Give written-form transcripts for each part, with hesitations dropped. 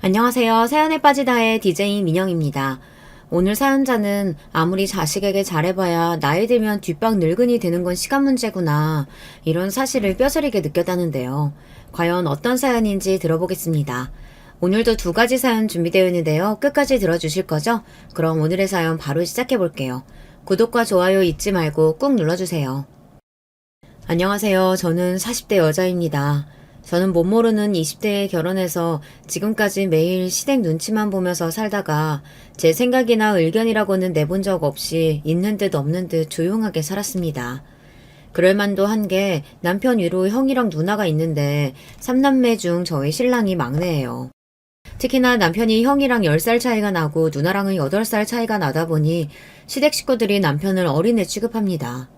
안녕하세요. 사연에 빠지다의 DJ 민영입니다. 오늘 사연자는 아무리 자식에게 잘해봐야 나이 들면 뒷방 늙은이 되는 건 시간 문제구나. 이런 사실을 뼈저리게 느꼈다는데요. 과연 어떤 사연인지 들어보겠습니다. 오늘도 두 가지 사연 준비되어 있는데요. 끝까지 들어주실 거죠? 그럼 오늘의 사연 바로 시작해 볼게요. 구독과 좋아요 잊지 말고 꾹 눌러주세요. 안녕하세요. 저는 40대 여자입니다. 저는 못 모르는 20대에 결혼해서 지금까지 매일 시댁 눈치만 보면서 살다가 제 생각이나 의견이라고는 내본 적 없이 있는 듯 없는 듯 조용하게 살았습니다. 그럴 만도 한 게 남편 위로 형이랑 누나가 있는데 3남매 중 저희 신랑이 막내예요. 특히나 남편이 형이랑 10살 차이가 나고 누나랑은 8살 차이가 나다 보니 시댁 식구들이 남편을 어린애 취급합니다.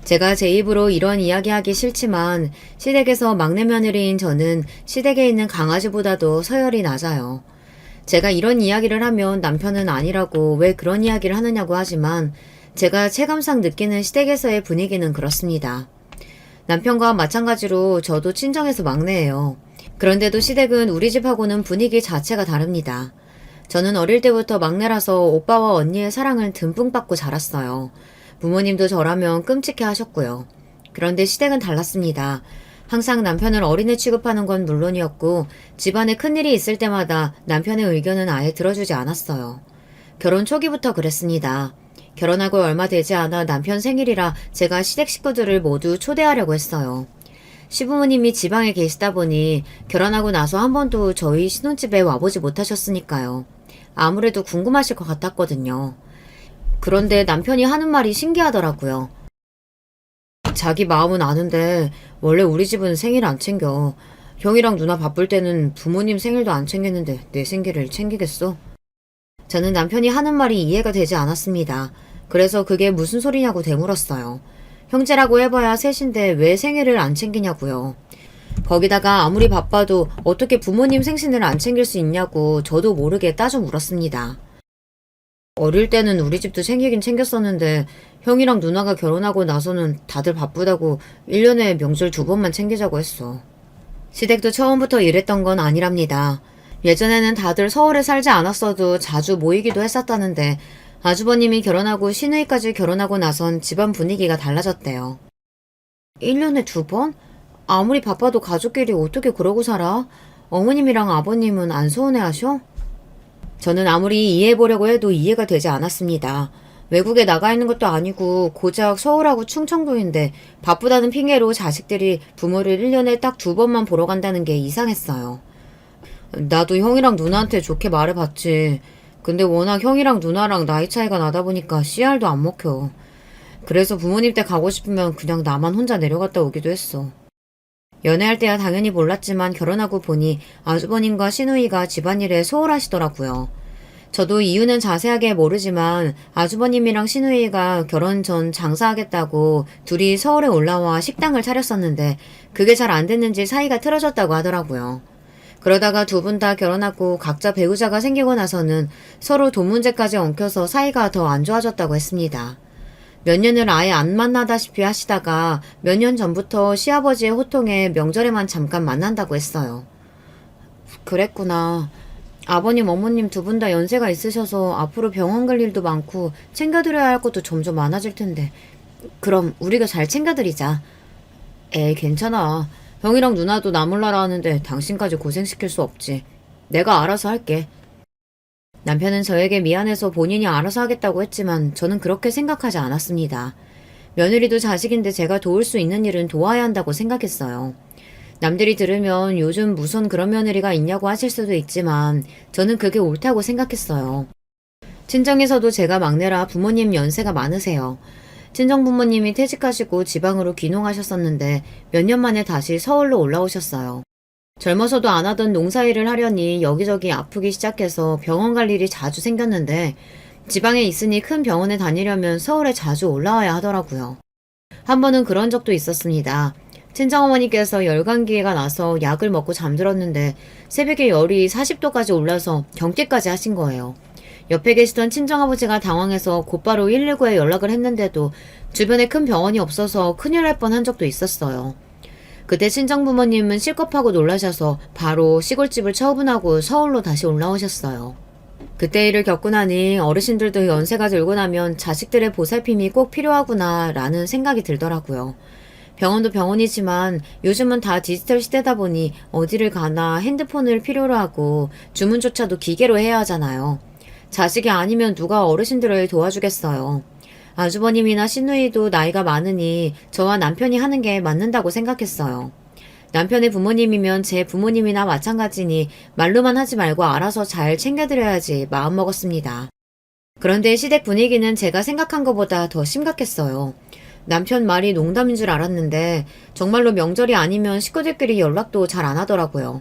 제가 제 입으로 이런 이야기하기 싫지만 시댁에서 막내 며느리인 저는 시댁에 있는 강아지보다도 서열이 낮아요. 제가 이런 이야기를 하면 남편은 아니라고 왜 그런 이야기를 하느냐고 하지만 제가 체감상 느끼는 시댁에서의 분위기는 그렇습니다. 남편과 마찬가지로 저도 친정에서 막내예요. 그런데도 시댁은 우리 집하고는 분위기 자체가 다릅니다. 저는 어릴 때부터 막내라서 오빠와 언니의 사랑을 듬뿍 받고 자랐어요. 부모님도 저라면 끔찍해 하셨고요. 그런데 시댁은 달랐습니다. 항상 남편을 어린애 취급하는 건 물론이었고 집안에 큰일이 있을 때마다 남편의 의견은 아예 들어주지 않았어요. 결혼 초기부터 그랬습니다. 결혼하고 얼마 되지 않아 남편 생일이라 제가 시댁 식구들을 모두 초대하려고 했어요. 시부모님이 지방에 계시다 보니 결혼하고 나서 한 번도 저희 신혼집에 와보지 못하셨으니까요. 아무래도 궁금하실 것 같았거든요. 그런데 남편이 하는 말이 신기하더라고요. 자기 마음은 아는데 원래 우리 집은 생일 안 챙겨. 형이랑 누나 바쁠 때는 부모님 생일도 안 챙겼는데 내 생일을 챙기겠어? 저는 남편이 하는 말이 이해가 되지 않았습니다. 그래서 그게 무슨 소리냐고 되물었어요. 형제라고 해봐야 셋인데 왜 생일을 안 챙기냐고요. 거기다가 아무리 바빠도 어떻게 부모님 생신을 안 챙길 수 있냐고 저도 모르게 따져 물었습니다. 어릴 때는 우리 집도 챙기긴 챙겼었는데 형이랑 누나가 결혼하고 나서는 다들 바쁘다고 1년에 명절 2번만 챙기자고 했어. 시댁도 처음부터 이랬던 건 아니랍니다. 예전에는 다들 서울에 살지 않았어도 자주 모이기도 했었다는데 아주버님이 결혼하고 시누이까지 결혼하고 나선 집안 분위기가 달라졌대요. 1년에 2번? 아무리 바빠도 가족끼리 어떻게 그러고 살아? 어머님이랑 아버님은 안 서운해하셔? 저는 아무리 이해해보려고 해도 이해가 되지 않았습니다. 외국에 나가 있는 것도 아니고 고작 서울하고 충청도인데 바쁘다는 핑계로 자식들이 부모를 1년에 딱 2번만 보러 간다는 게 이상했어요. 나도 형이랑 누나한테 좋게 말해봤지. 근데 워낙 형이랑 누나랑 나이 차이가 나다 보니까 씨알도 안 먹혀. 그래서 부모님 댁 가고 싶으면 그냥 나만 혼자 내려갔다 오기도 했어. 연애할 때야 당연히 몰랐지만 결혼하고 보니 아주버님과 시누이가 집안일에 소홀하시더라고요. 저도 이유는 자세하게 모르지만 아주버님이랑 시누이가 결혼 전 장사하겠다고 둘이 서울에 올라와 식당을 차렸었는데 그게 잘 안 됐는지 사이가 틀어졌다고 하더라고요. 그러다가 두 분 다 결혼하고 각자 배우자가 생기고 나서는 서로 돈 문제까지 엉켜서 사이가 더 안 좋아졌다고 했습니다. 몇 년을 아예 안 만나다시피 하시다가 몇 년 전부터 시아버지의 호통에 명절에만 잠깐 만난다고 했어요. 그랬구나. 아버님, 어머님 두 분 다 연세가 있으셔서 앞으로 병원 갈 일도 많고 챙겨드려야 할 것도 점점 많아질 텐데. 그럼 우리가 잘 챙겨드리자. 에이, 괜찮아. 형이랑 누나도 나 몰라라 하는데 당신까지 고생시킬 수 없지. 내가 알아서 할게. 남편은 저에게 미안해서 본인이 알아서 하겠다고 했지만 저는 그렇게 생각하지 않았습니다. 며느리도 자식인데 제가 도울 수 있는 일은 도와야 한다고 생각했어요. 남들이 들으면 요즘 무슨 그런 며느리가 있냐고 하실 수도 있지만 저는 그게 옳다고 생각했어요. 친정에서도 제가 막내라 부모님 연세가 많으세요. 친정 부모님이 퇴직하시고 지방으로 귀농하셨었는데 몇 년 만에 다시 서울로 올라오셨어요. 젊어서도 안 하던 농사일을 하려니 여기저기 아프기 시작해서 병원 갈 일이 자주 생겼는데 지방에 있으니 큰 병원에 다니려면 서울에 자주 올라와야 하더라고요. 한 번은 그런 적도 있었습니다. 친정어머니께서 열감기가 나서 약을 먹고 잠들었는데 새벽에 열이 40도까지 올라서 경기까지 하신 거예요. 옆에 계시던 친정아버지가 당황해서 곧바로 119에 연락을 했는데도 주변에 큰 병원이 없어서 큰일 날 뻔한 적도 있었어요. 그때 친정부모님은 실컷하고 놀라셔서 바로 시골집을 처분하고 서울로 다시 올라오셨어요. 그때 일을 겪고 나니 어르신들도 연세가 들고 나면 자식들의 보살핌이 꼭 필요하구나 라는 생각이 들더라고요. 병원도 병원이지만 요즘은 다 디지털 시대다 보니 어디를 가나 핸드폰을 필요로 하고 주문조차도 기계로 해야 하잖아요. 자식이 아니면 누가 어르신들을 도와주겠어요. 아주버님이나 시누이도 나이가 많으니 저와 남편이 하는 게 맞는다고 생각했어요. 남편의 부모님이면 제 부모님이나 마찬가지니 말로만 하지 말고 알아서 잘 챙겨드려야지 마음먹었습니다. 그런데 시댁 분위기는 제가 생각한 것보다 더 심각했어요. 남편 말이 농담인 줄 알았는데 정말로 명절이 아니면 식구들끼리 연락도 잘 안 하더라고요.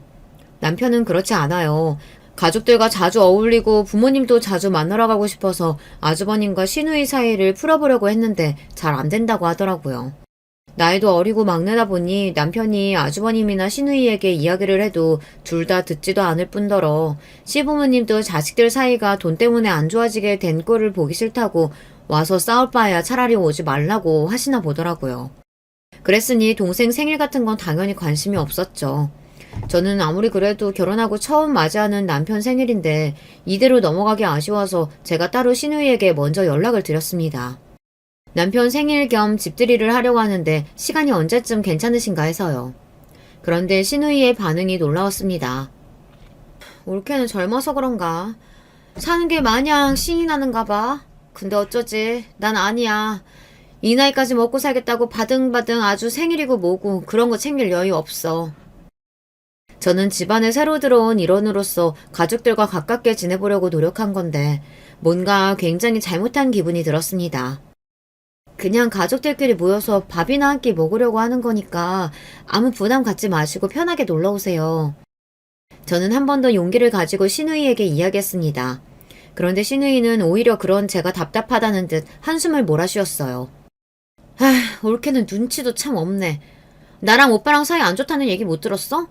남편은 그렇지 않아요. 가족들과 자주 어울리고 부모님도 자주 만나러 가고 싶어서 아주버님과 시누이 사이를 풀어보려고 했는데 잘 안 된다고 하더라고요. 나이도 어리고 막내다 보니 남편이 아주버님이나 시누이에게 이야기를 해도 둘 다 듣지도 않을 뿐더러 시부모님도 자식들 사이가 돈 때문에 안 좋아지게 된 꼴을 보기 싫다고 와서 싸울 바에야 차라리 오지 말라고 하시나 보더라고요. 그랬으니 동생 생일 같은 건 당연히 관심이 없었죠. 저는 아무리 그래도 결혼하고 처음 맞이하는 남편 생일인데 이대로 넘어가기 아쉬워서 제가 따로 시누이에게 먼저 연락을 드렸습니다. 남편 생일 겸 집들이를 하려고 하는데 시간이 언제쯤 괜찮으신가 해서요. 그런데 시누이의 반응이 놀라웠습니다. 올케는 젊어서 그런가? 사는 게 마냥 신이 나는가 봐. 근데 어쩌지? 난 아니야. 이 나이까지 먹고 살겠다고 바등바등 아주 생일이고 뭐고 그런 거 챙길 여유 없어. 저는 집안에 새로 들어온 일원으로서 가족들과 가깝게 지내보려고 노력한 건데 뭔가 굉장히 잘못한 기분이 들었습니다. 그냥 가족들끼리 모여서 밥이나 한 끼 먹으려고 하는 거니까 아무 부담 갖지 마시고 편하게 놀러 오세요. 저는 한 번 더 용기를 가지고 시누이에게 이야기했습니다. 그런데 시누이는 오히려 그런 제가 답답하다는 듯 한숨을 몰아쉬었어요. 올케는 눈치도 참 없네. 나랑 오빠랑 사이 안 좋다는 얘기 못 들었어?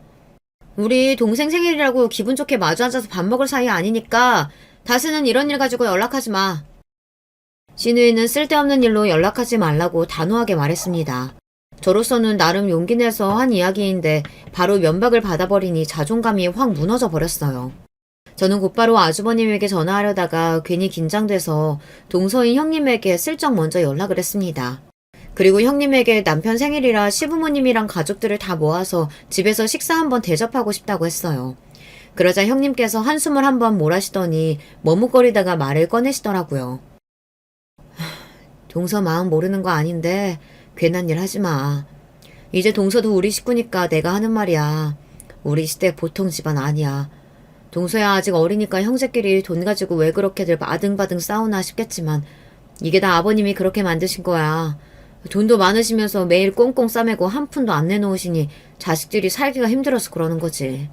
우리 동생 생일이라고 기분 좋게 마주 앉아서 밥 먹을 사이 아니니까 다시는 이런 일 가지고 연락하지 마. 시누이는 쓸데없는 일로 연락하지 말라고 단호하게 말했습니다. 저로서는 나름 용기 내서 한 이야기인데 바로 면박을 받아버리니 자존감이 확 무너져 버렸어요. 저는 곧바로 아주버님에게 전화하려다가 괜히 긴장돼서 동서인 형님에게 슬쩍 먼저 연락을 했습니다. 그리고 형님에게 남편 생일이라 시부모님이랑 가족들을 다 모아서 집에서 식사 한번 대접하고 싶다고 했어요. 그러자 형님께서 한숨을 한번 몰아쉬더니 머뭇거리다가 말을 꺼내시더라고요. 동서 마음 모르는 거 아닌데 괜한 일 하지 마. 이제 동서도 우리 식구니까 내가 하는 말이야. 우리 시댁 보통 집안 아니야. 동서야 아직 어리니까 형제끼리 돈 가지고 왜 그렇게들 바등바등 싸우나 싶겠지만 이게 다 아버님이 그렇게 만드신 거야. 돈도 많으시면서 매일 꽁꽁 싸매고 한 푼도 안 내놓으시니 자식들이 살기가 힘들어서 그러는 거지.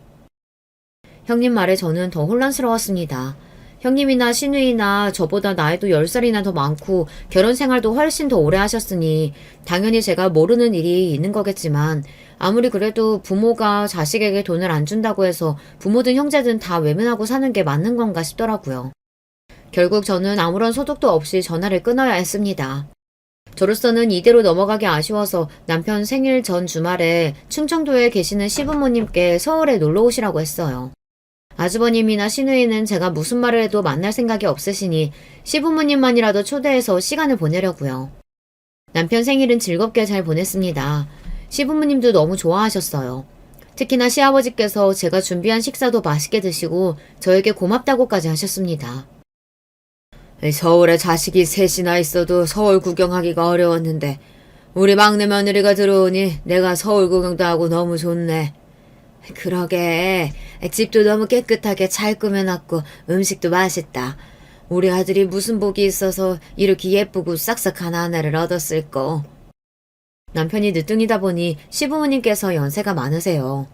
형님 말에 저는 더 혼란스러웠습니다. 형님이나 시누이나 저보다 나이도 10살이나 더 많고 결혼 생활도 훨씬 더 오래 하셨으니 당연히 제가 모르는 일이 있는 거겠지만 아무리 그래도 부모가 자식에게 돈을 안 준다고 해서 부모든 형제든 다 외면하고 사는 게 맞는 건가 싶더라고요. 결국 저는 아무런 소득도 없이 전화를 끊어야 했습니다. 저로서는 이대로 넘어가기 아쉬워서 남편 생일 전 주말에 충청도에 계시는 시부모님께 서울에 놀러 오시라고 했어요. 아주버님이나 시누이는 제가 무슨 말을 해도 만날 생각이 없으시니 시부모님만이라도 초대해서 시간을 보내려고요. 남편 생일은 즐겁게 잘 보냈습니다. 시부모님도 너무 좋아하셨어요. 특히나 시아버지께서 제가 준비한 식사도 맛있게 드시고 저에게 고맙다고까지 하셨습니다. 서울에 자식이 셋이나 있어도 서울 구경하기가 어려웠는데 우리 막내 며느리가 들어오니 내가 서울 구경도 하고 너무 좋네. 그러게 집도 너무 깨끗하게 잘 꾸며놨고 음식도 맛있다. 우리 아들이 무슨 복이 있어서 이렇게 예쁘고 싹싹한 아내를 얻었을꼬. 남편이 늦둥이다 보니 시부모님께서 연세가 많으세요.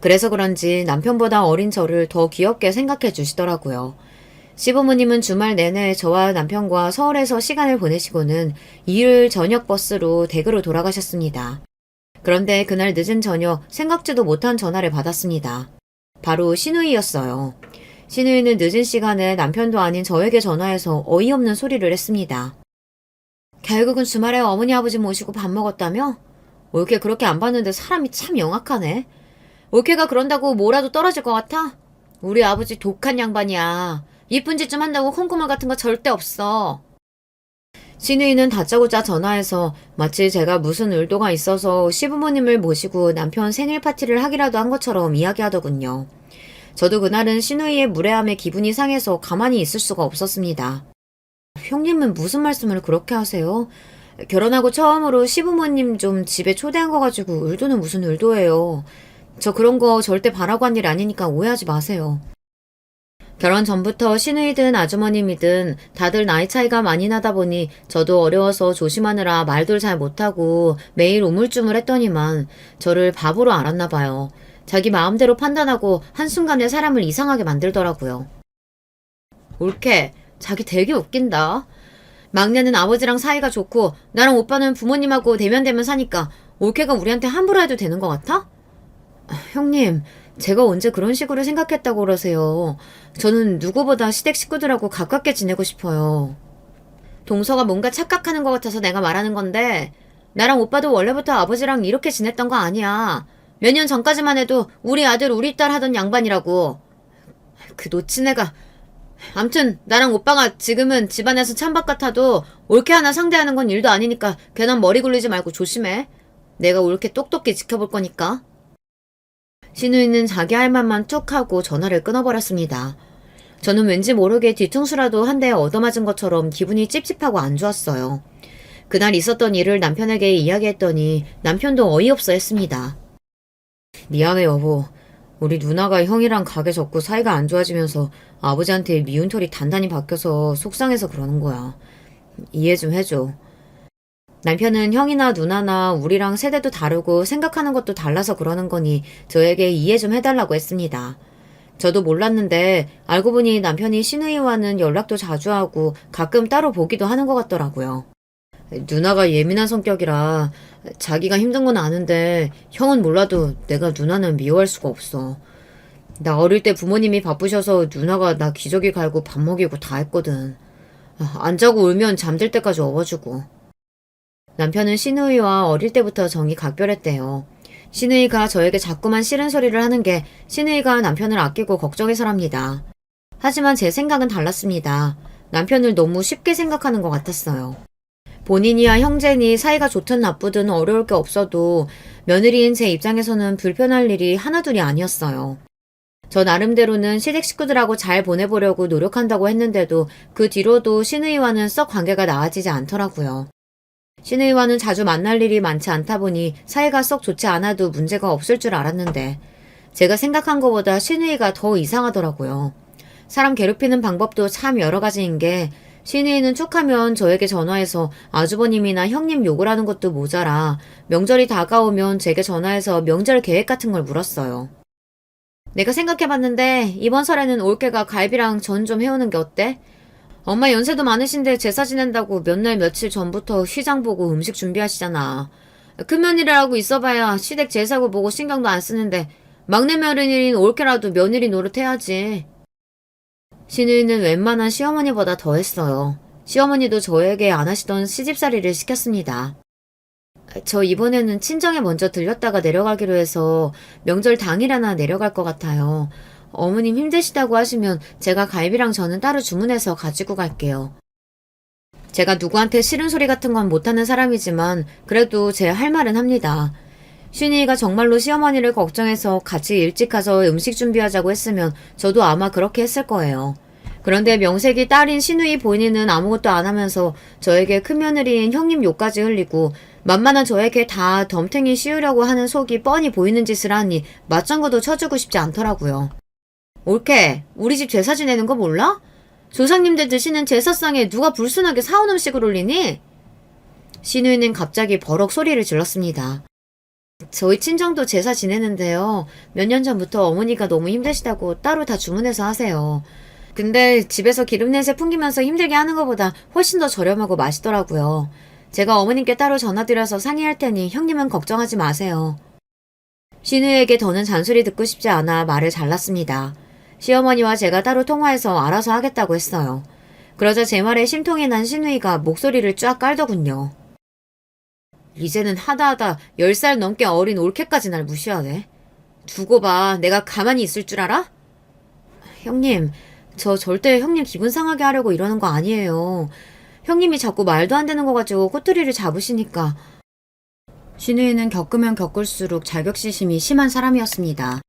그래서 그런지 남편보다 어린 저를 더 귀엽게 생각해 주시더라고요. 시부모님은 주말 내내 저와 남편과 서울에서 시간을 보내시고는 일요일 저녁 버스로 댁으로 돌아가셨습니다. 그런데 그날 늦은 저녁 생각지도 못한 전화를 받았습니다. 바로 시누이였어요. 시누이는 늦은 시간에 남편도 아닌 저에게 전화해서 어이없는 소리를 했습니다. 결국은 주말에 어머니 아버지 모시고 밥 먹었다며? 올케 그렇게 안 봤는데 사람이 참 영악하네. 올케가 그런다고 뭐라도 떨어질 것 같아? 우리 아버지 독한 양반이야. 이쁜 짓 좀 한다고 콩고물 같은 거 절대 없어. 신우이는 다짜고짜 전화해서 마치 제가 무슨 의도가 있어서 시부모님을 모시고 남편 생일 파티를 하기라도 한 것처럼 이야기하더군요. 저도 그날은 신우이의 무례함에 기분이 상해서 가만히 있을 수가 없었습니다. 형님은 무슨 말씀을 그렇게 하세요? 결혼하고 처음으로 시부모님 좀 집에 초대한 거 가지고 의도는 무슨 의도예요. 저 그런 거 절대 바라고 한 일 아니니까 오해하지 마세요. 결혼 전부터 시누이든 아주머님이든 다들 나이 차이가 많이 나다 보니 저도 어려워서 조심하느라 말도 잘 못하고 매일 우물쭈물했더니만 저를 바보로 알았나 봐요. 자기 마음대로 판단하고 한순간에 사람을 이상하게 만들더라고요. 올케, 자기 되게 웃긴다. 막내는 아버지랑 사이가 좋고 나랑 오빠는 부모님하고 대면대면 사니까 올케가 우리한테 함부로 해도 되는 것 같아? 형님, 제가 언제 그런 식으로 생각했다고 그러세요. 저는 누구보다 시댁 식구들하고 가깝게 지내고 싶어요. 동서가 뭔가 착각하는 것 같아서 내가 말하는 건데 나랑 오빠도 원래부터 아버지랑 이렇게 지냈던 거 아니야. 몇 년 전까지만 해도 우리 아들 우리 딸 하던 양반이라고. 그 놓친 애가. 암튼 나랑 오빠가 지금은 집안에서 찬밥 같아도 올케 하나 상대하는 건 일도 아니니까 괜한 머리 굴리지 말고 조심해. 내가 올케 똑똑히 지켜볼 거니까. 신우이는 자기 할 말만 툭 하고 전화를 끊어버렸습니다. 저는 왠지 모르게 뒤통수라도 한 대 얻어맞은 것처럼 기분이 찝찝하고 안 좋았어요. 그날 있었던 일을 남편에게 이야기했더니 남편도 어이없어 했습니다. 미안해 여보. 우리 누나가 형이랑 가게 접고 사이가 안 좋아지면서 아버지한테 미운 털이 단단히 박혀서 속상해서 그러는 거야. 이해 좀 해줘. 남편은 형이나 누나나 우리랑 세대도 다르고 생각하는 것도 달라서 그러는 거니 저에게 이해 좀 해달라고 했습니다. 저도 몰랐는데 알고 보니 남편이 시누이와는 연락도 자주 하고 가끔 따로 보기도 하는 것 같더라고요. 누나가 예민한 성격이라 자기가 힘든 건 아는데 형은 몰라도 내가 누나는 미워할 수가 없어. 나 어릴 때 부모님이 바쁘셔서 누나가 나 기저귀 갈고 밥 먹이고 다 했거든. 안 자고 울면 잠들 때까지 업어주고. 남편은 시누이와 어릴 때부터 정이 각별했대요. 시누이가 저에게 자꾸만 싫은 소리를 하는 게 시누이가 남편을 아끼고 걱정해서랍니다. 하지만 제 생각은 달랐습니다. 남편을 너무 쉽게 생각하는 것 같았어요. 본인이야 형제니 사이가 좋든 나쁘든 어려울 게 없어도 며느리인 제 입장에서는 불편할 일이 하나둘이 아니었어요. 저 나름대로는 시댁 식구들하고 잘 보내보려고 노력한다고 했는데도 그 뒤로도 시누이와는 썩 관계가 나아지지 않더라고요. 시누이와는 자주 만날 일이 많지 않다 보니 사이가 썩 좋지 않아도 문제가 없을 줄 알았는데 제가 생각한 것보다 시누이가 더 이상하더라고요. 사람 괴롭히는 방법도 참 여러 가지인 게 시누이는 툭하면 저에게 전화해서 아주버님이나 형님 욕을 하는 것도 모자라 명절이 다가오면 제게 전화해서 명절 계획 같은 걸 물었어요. 내가 생각해봤는데 이번 설에는 올케가 갈비랑 전 좀 해오는 게 어때? 엄마 연세도 많으신데 제사 지낸다고 몇 날 며칠 전부터 휘장 보고 음식 준비하시잖아. 큰며느리라고 있어봐야 시댁 제사고 보고 신경도 안 쓰는데 막내 며느리인 올케라도 며느리 노릇해야지. 시누이는 웬만한 시어머니보다 더 했어요. 시어머니도 저에게 안 하시던 시집살이를 시켰습니다. 저 이번에는 친정에 먼저 들렸다가 내려가기로 해서 명절 당일에나 내려갈 것 같아요. 어머님 힘드시다고 하시면 제가 갈비랑 저는 따로 주문해서 가지고 갈게요. 제가 누구한테 싫은 소리 같은 건 못하는 사람이지만 그래도 제 할 말은 합니다. 슈니가 정말로 시어머니를 걱정해서 같이 일찍 가서 음식 준비하자고 했으면 저도 아마 그렇게 했을 거예요. 그런데 명색이 딸인 시누이 본인은 아무것도 안 하면서 저에게 큰며느리인 형님 욕까지 흘리고 만만한 저에게 다 덤탱이 씌우려고 하는 속이 뻔히 보이는 짓을 하니 맞장구도 쳐주고 싶지 않더라고요. 올케, 우리 집 제사 지내는 거 몰라? 조상님들 드시는 제사상에 누가 불순하게 사온 음식을 올리니? 시누이는 갑자기 버럭 소리를 질렀습니다. 저희 친정도 제사 지내는데요. 몇 년 전부터 어머니가 너무 힘드시다고 따로 다 주문해서 하세요. 근데 집에서 기름 냄새 풍기면서 힘들게 하는 것보다 훨씬 더 저렴하고 맛있더라고요. 제가 어머님께 따로 전화드려서 상의할 테니 형님은 걱정하지 마세요. 시누이에게 더는 잔소리 듣고 싶지 않아 말을 잘랐습니다. 시어머니와 제가 따로 통화해서 알아서 하겠다고 했어요. 그러자 제 말에 심통이 난 시누이가 목소리를 쫙 깔더군요. 이제는 하다하다 10살 넘게 어린 올케까지 날 무시하네. 두고 봐. 내가 가만히 있을 줄 알아? 형님, 저 절대 형님 기분 상하게 하려고 이러는 거 아니에요. 형님이 자꾸 말도 안 되는 거 가지고 꼬투리를 잡으시니까. 신우이는 겪으면 겪을수록 자격지심이 심한 사람이었습니다.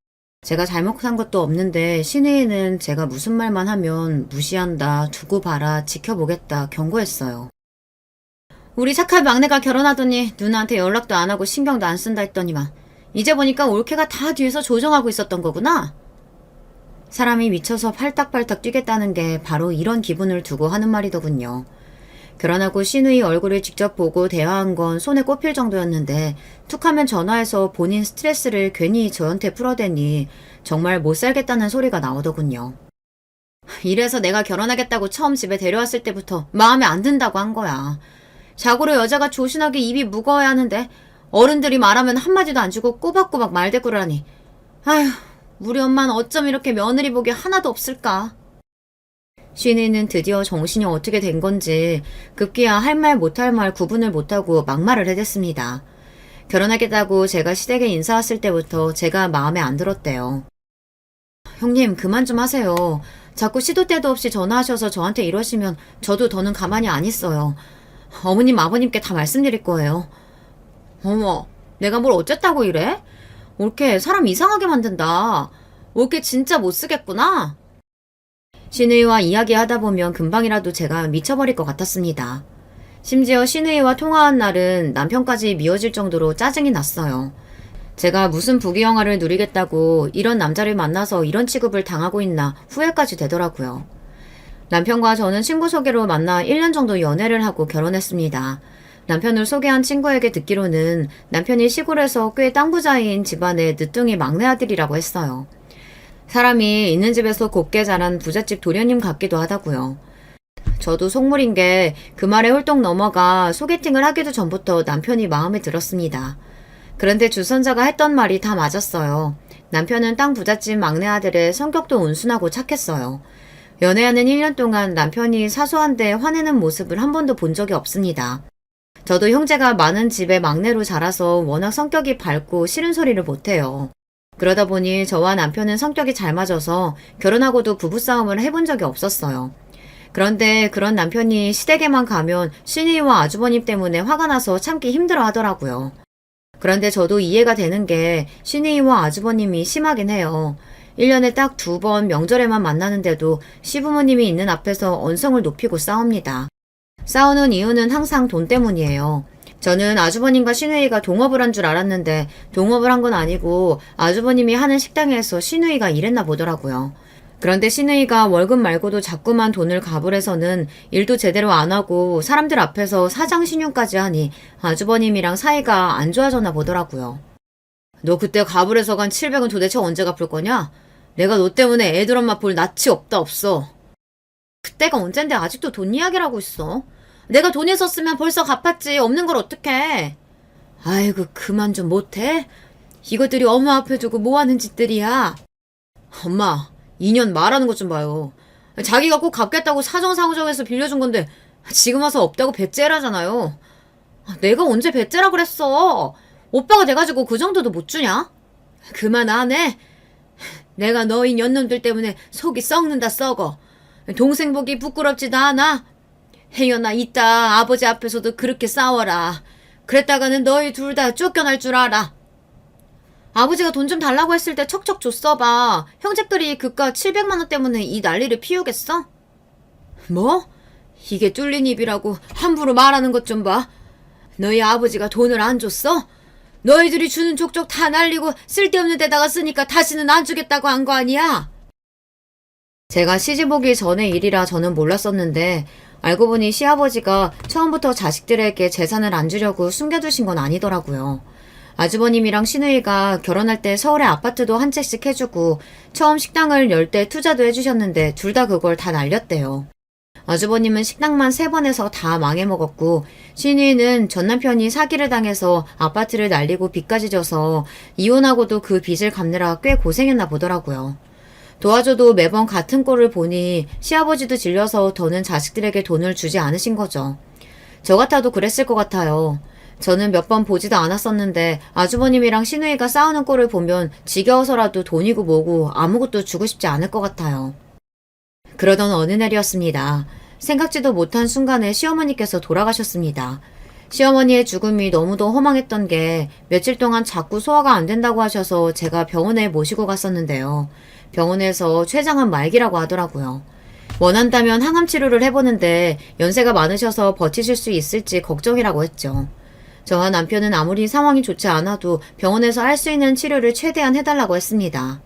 제가 잘못한 것도 없는데 신우이는 제가 무슨 말만 하면 무시한다, 두고 봐라, 지켜보겠다 경고했어요. 우리 착한 막내가 결혼하더니 누나한테 연락도 안 하고 신경도 안 쓴다 했더니만 이제 보니까 올케가 다 뒤에서 조정하고 있었던 거구나. 사람이 미쳐서 팔딱팔딱 뛰겠다는 게 바로 이런 기분을 두고 하는 말이더군요. 결혼하고 신우이 얼굴을 직접 보고 대화한 건 손에 꼽힐 정도였는데 툭하면 전화해서 본인 스트레스를 괜히 저한테 풀어대니 정말 못 살겠다는 소리가 나오더군요. 이래서 내가 결혼하겠다고 처음 집에 데려왔을 때부터 마음에 안 든다고 한 거야. 자고로 여자가 조신하게 입이 무거워야 하는데 어른들이 말하면 한마디도 안 주고 꼬박꼬박 말대꾸를 하니 아휴, 우리 엄마는 어쩜 이렇게 며느리 복이 하나도 없을까. 신이는 드디어 정신이 어떻게 된 건지 급기야 할 말 못할 말 구분을 못하고 막말을 해댔습니다. 결혼하겠다고 제가 시댁에 인사 왔을 때부터 제가 마음에 안 들었대요. 형님 그만 좀 하세요. 자꾸 시도 때도 없이 전화하셔서 저한테 이러시면 저도 더는 가만히 안 있어요. 어머님 아버님께 다 말씀드릴 거예요. 어머, 내가 뭘 어쨌다고 이래? 올케 사람 이상하게 만든다. 올케 진짜 못 쓰겠구나. 신우이와 이야기하다 보면 금방이라도 제가 미쳐버릴 것 같았습니다. 심지어 신우이와 통화한 날은 남편까지 미워질 정도로 짜증이 났어요. 제가 무슨 부귀영화를 누리겠다고 이런 남자를 만나서 이런 취급을 당하고 있나 후회까지 되더라고요. 남편과 저는 친구 소개로 만나 1년 정도 연애를 하고 결혼했습니다. 남편을 소개한 친구에게 듣기로는 남편이 시골에서 꽤 땅부자인 집안의 늦둥이 막내 아들이라고 했어요. 사람이 있는 집에서 곱게 자란 부잣집 도련님 같기도 하다고요. 저도 속물인 게 그 말에 홀떡 넘어가 소개팅을 하기도 전부터 남편이 마음에 들었습니다. 그런데 주선자가 했던 말이 다 맞았어요. 남편은 땅 부잣집 막내 아들의 성격도 온순하고 착했어요. 연애하는 1년 동안 남편이 사소한데 화내는 모습을 한 번도 본 적이 없습니다. 저도 형제가 많은 집의 막내로 자라서 워낙 성격이 밝고 싫은 소리를 못해요. 그러다 보니 저와 남편은 성격이 잘 맞아서 결혼하고도 부부싸움을 해본 적이 없었어요. 그런데 그런 남편이 시댁에만 가면 신이와 아주버님 때문에 화가 나서 참기 힘들어 하더라고요. 그런데 저도 이해가 되는 게 신이와 아주버님이 심하긴 해요. 1년에 딱 2번 명절에만 만나는데도 시부모님이 있는 앞에서 언성을 높이고 싸웁니다. 싸우는 이유는 항상 돈 때문이에요. 저는 아주버님과 신우이가 동업을 한 줄 알았는데 동업을 한 건 아니고 아주버님이 하는 식당에서 신우이가 일했나 보더라고요. 그런데 신우이가 월급 말고도 자꾸만 돈을 가불해서는 일도 제대로 안 하고 사람들 앞에서 사장 신용까지 하니 아주버님이랑 사이가 안 좋아졌나 보더라고요. 너 그때 가불해서 간 700은 도대체 언제 갚을 거냐? 내가 너 때문에 애들 엄마 볼 낯이 없다 없어. 그때가 언젠데 아직도 돈 이야기를 하고 있어. 내가 돈 있었으면 벌써 갚았지. 없는 걸 어떡해. 아이고 그만 좀 못해? 이것들이 엄마 앞에 두고 뭐하는 짓들이야. 엄마 2년 말하는 것 좀 봐요. 자기가 꼭 갚겠다고 사정사정해서 빌려준 건데 지금 와서 없다고 배째라잖아요. 내가 언제 배째라 그랬어. 오빠가 돼가지고 그 정도도 못 주냐? 그만 안 해. 내가 너희 년놈들 때문에 속이 썩는다 썩어. 동생 보기 부끄럽지도 않아? 혜연아 이따 아버지 앞에서도 그렇게 싸워라. 그랬다가는 너희 둘 다 쫓겨날 줄 알아. 아버지가 돈 좀 달라고 했을 때 척척 줬어봐. 형제들이 그깟 700만 원 때문에 이 난리를 피우겠어? 뭐? 이게 뚫린 입이라고 함부로 말하는 것 좀 봐. 너희 아버지가 돈을 안 줬어? 너희들이 주는 족족 다 날리고 쓸데없는 데다가 쓰니까 다시는 안 주겠다고 한 거 아니야? 제가 시집 오기 전의 일이라 저는 몰랐었는데 알고 보니 시아버지가 처음부터 자식들에게 재산을 안 주려고 숨겨두신 건 아니더라고요. 아주버님이랑 시누이가 결혼할 때 서울에 아파트도 한 채씩 해주고 처음 식당을 열 때 투자도 해주셨는데 둘 다 그걸 다 날렸대요. 아주버님은 식당만 3번 해서 다 망해먹었고 시누이는 전 남편이 사기를 당해서 아파트를 날리고 빚까지 져서 이혼하고도 그 빚을 갚느라 꽤 고생했나 보더라고요. 도와줘도 매번 같은 꼴을 보니 시아버지도 질려서 더는 자식들에게 돈을 주지 않으신 거죠. 저 같아도 그랬을 것 같아요. 저는 몇 번 보지도 않았었는데 아주버님이랑 시누이가 싸우는 꼴을 보면 지겨워서라도 돈이고 뭐고 아무것도 주고 싶지 않을 것 같아요. 그러던 어느 날이었습니다. 생각지도 못한 순간에 시어머니께서 돌아가셨습니다. 시어머니의 죽음이 너무도 허망했던 게 며칠 동안 자꾸 소화가 안 된다고 하셔서 제가 병원에 모시고 갔었는데요. 병원에서 췌장암 말기라고 하더라고요. 원한다면 항암 치료를 해보는데 연세가 많으셔서 버티실 수 있을지 걱정이라고 했죠. 저와 남편은 아무리 상황이 좋지 않아도 병원에서 할 수 있는 치료를 최대한 해달라고 했습니다.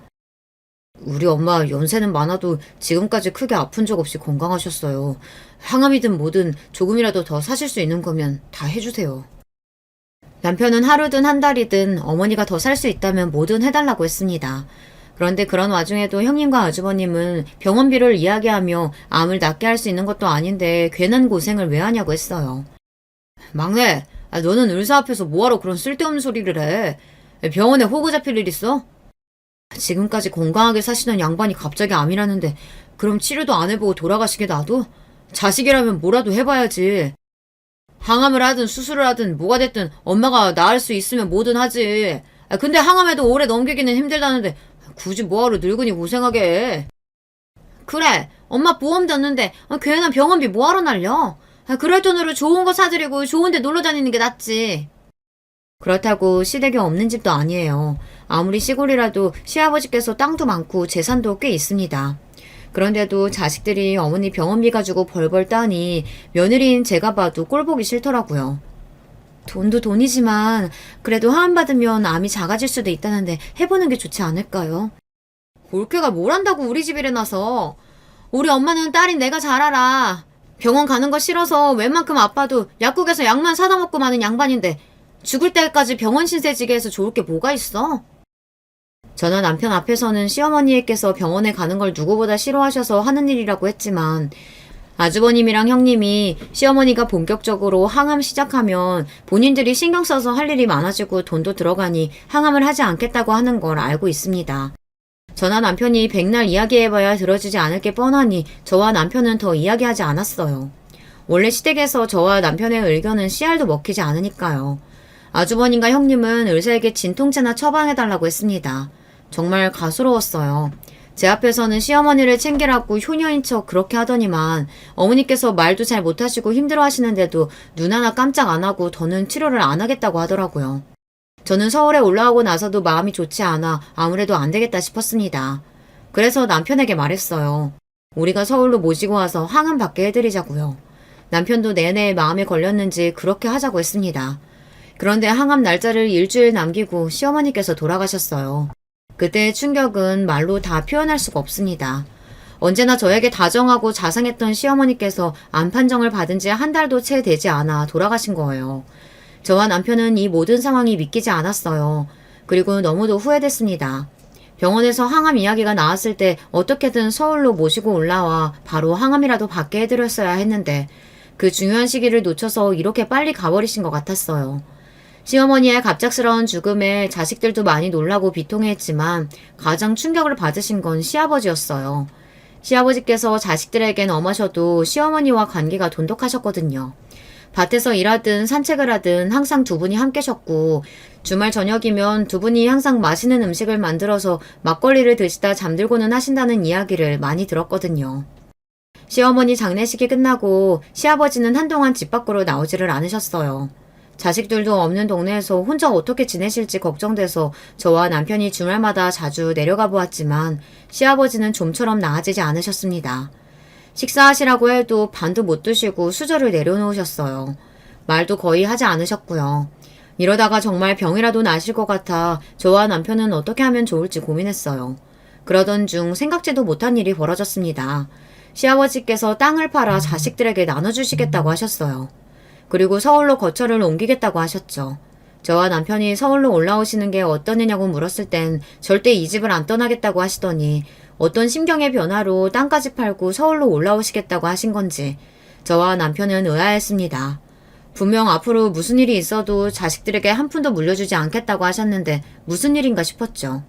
우리 엄마 연세는 많아도 지금까지 크게 아픈 적 없이 건강하셨어요. 항암이든 뭐든 조금이라도 더 사실 수 있는 거면 다 해주세요. 남편은 하루든 한 달이든 어머니가 더 살 수 있다면 뭐든 해달라고 했습니다. 그런데 그런 와중에도 형님과 아주버님은 병원비를 이야기하며 암을 낫게 할 수 있는 것도 아닌데 괜한 고생을 왜 하냐고 했어요. 막내, 너는 의사 앞에서 뭐하러 그런 쓸데없는 소리를 해? 병원에 호구 잡힐 일 있어? 지금까지 건강하게 사시던 양반이 갑자기 암이라는데 그럼 치료도 안 해보고 돌아가시게 놔둬? 자식이라면 뭐라도 해봐야지. 항암을 하든 수술을 하든 뭐가 됐든 엄마가 나을 수 있으면 뭐든 하지. 근데 항암에도 오래 넘기기는 힘들다는데 굳이 뭐하러 늙은이 고생하게 해. 그래, 엄마 보험 줬는데 괜한 병원비 뭐하러 날려? 그럴 돈으로 좋은 거 사드리고 좋은 데 놀러 다니는 게 낫지. 그렇다고 시댁이 없는 집도 아니에요. 아무리 시골이라도 시아버지께서 땅도 많고 재산도 꽤 있습니다. 그런데도 자식들이 어머니 병원비 가지고 벌벌 따니 며느리인 제가 봐도 꼴보기 싫더라고요. 돈도 돈이지만 그래도 하안받으면 암이 작아질 수도 있다는데 해보는 게 좋지 않을까요? 올케가 뭘 한다고 우리 집 일에 나서. 우리 엄마는 딸인 내가 잘 알아. 병원 가는 거 싫어서 웬만큼 아파도 약국에서 약만 사다 먹고 마는 양반인데 죽을 때까지 병원 신세지게 해서 좋을 게 뭐가 있어? 저는 남편 앞에서는 시어머니께서 병원에 가는 걸 누구보다 싫어하셔서 하는 일이라고 했지만 아주버님이랑 형님이 시어머니가 본격적으로 항암 시작하면 본인들이 신경 써서 할 일이 많아지고 돈도 들어가니 항암을 하지 않겠다고 하는 걸 알고 있습니다. 저나 남편이 백날 이야기해봐야 들어주지 않을 게 뻔하니 저와 남편은 더 이야기하지 않았어요. 원래 시댁에서 저와 남편의 의견은 씨알도 먹히지 않으니까요. 아주버님과 형님은 의사에게 진통제나 처방해달라고 했습니다. 정말 가소로웠어요. 제 앞에서는 시어머니를 챙기라고 효녀인 척 그렇게 하더니만 어머니께서 말도 잘 못하시고 힘들어하시는데도 눈 하나 깜짝 안 하고 더는 치료를 안 하겠다고 하더라고요. 저는 서울에 올라오고 나서도 마음이 좋지 않아 아무래도 안 되겠다 싶었습니다. 그래서 남편에게 말했어요. 우리가 서울로 모시고 와서 항암 받게 해드리자고요. 남편도 내내 마음에 걸렸는지 그렇게 하자고 했습니다. 그런데 항암 날짜를 일주일 남기고 시어머니께서 돌아가셨어요. 그때의 충격은 말로 다 표현할 수가 없습니다. 언제나 저에게 다정하고 자상했던 시어머니께서 암 판정을 받은 지 한 달도 채 되지 않아 돌아가신 거예요. 저와 남편은 이 모든 상황이 믿기지 않았어요. 그리고 너무도 후회됐습니다. 병원에서 항암 이야기가 나왔을 때 어떻게든 서울로 모시고 올라와 바로 항암이라도 받게 해드렸어야 했는데 그 중요한 시기를 놓쳐서 이렇게 빨리 가버리신 것 같았어요. 시어머니의 갑작스러운 죽음에 자식들도 많이 놀라고 비통해했지만 가장 충격을 받으신 건 시아버지였어요. 시아버지께서 자식들에겐 엄하셔도 시어머니와 관계가 돈독하셨거든요. 밭에서 일하든 산책을 하든 항상 두 분이 함께 셨고 주말 저녁이면 두 분이 항상 맛있는 음식을 만들어서 막걸리를 드시다 잠들고는 하신다는 이야기를 많이 들었거든요. 시어머니 장례식이 끝나고 시아버지는 한동안 집 밖으로 나오지를 않으셨어요. 자식들도 없는 동네에서 혼자 어떻게 지내실지 걱정돼서 저와 남편이 주말마다 자주 내려가 보았지만 시아버지는 좀처럼 나아지지 않으셨습니다. 식사하시라고 해도 반도 못 드시고 수저를 내려놓으셨어요. 말도 거의 하지 않으셨고요. 이러다가 정말 병이라도 나실 것 같아 저와 남편은 어떻게 하면 좋을지 고민했어요. 그러던 중 생각지도 못한 일이 벌어졌습니다. 시아버지께서 땅을 팔아 자식들에게 나눠주시겠다고 하셨어요. 그리고 서울로 거처를 옮기겠다고 하셨죠. 저와 남편이 서울로 올라오시는 게 어떤 애냐고 물었을 땐 절대 이 집을 안 떠나겠다고 하시더니 어떤 심경의 변화로 땅까지 팔고 서울로 올라오시겠다고 하신 건지 저와 남편은 의아했습니다. 분명 앞으로 무슨 일이 있어도 자식들에게 한 푼도 물려주지 않겠다고 하셨는데 무슨 일인가 싶었죠.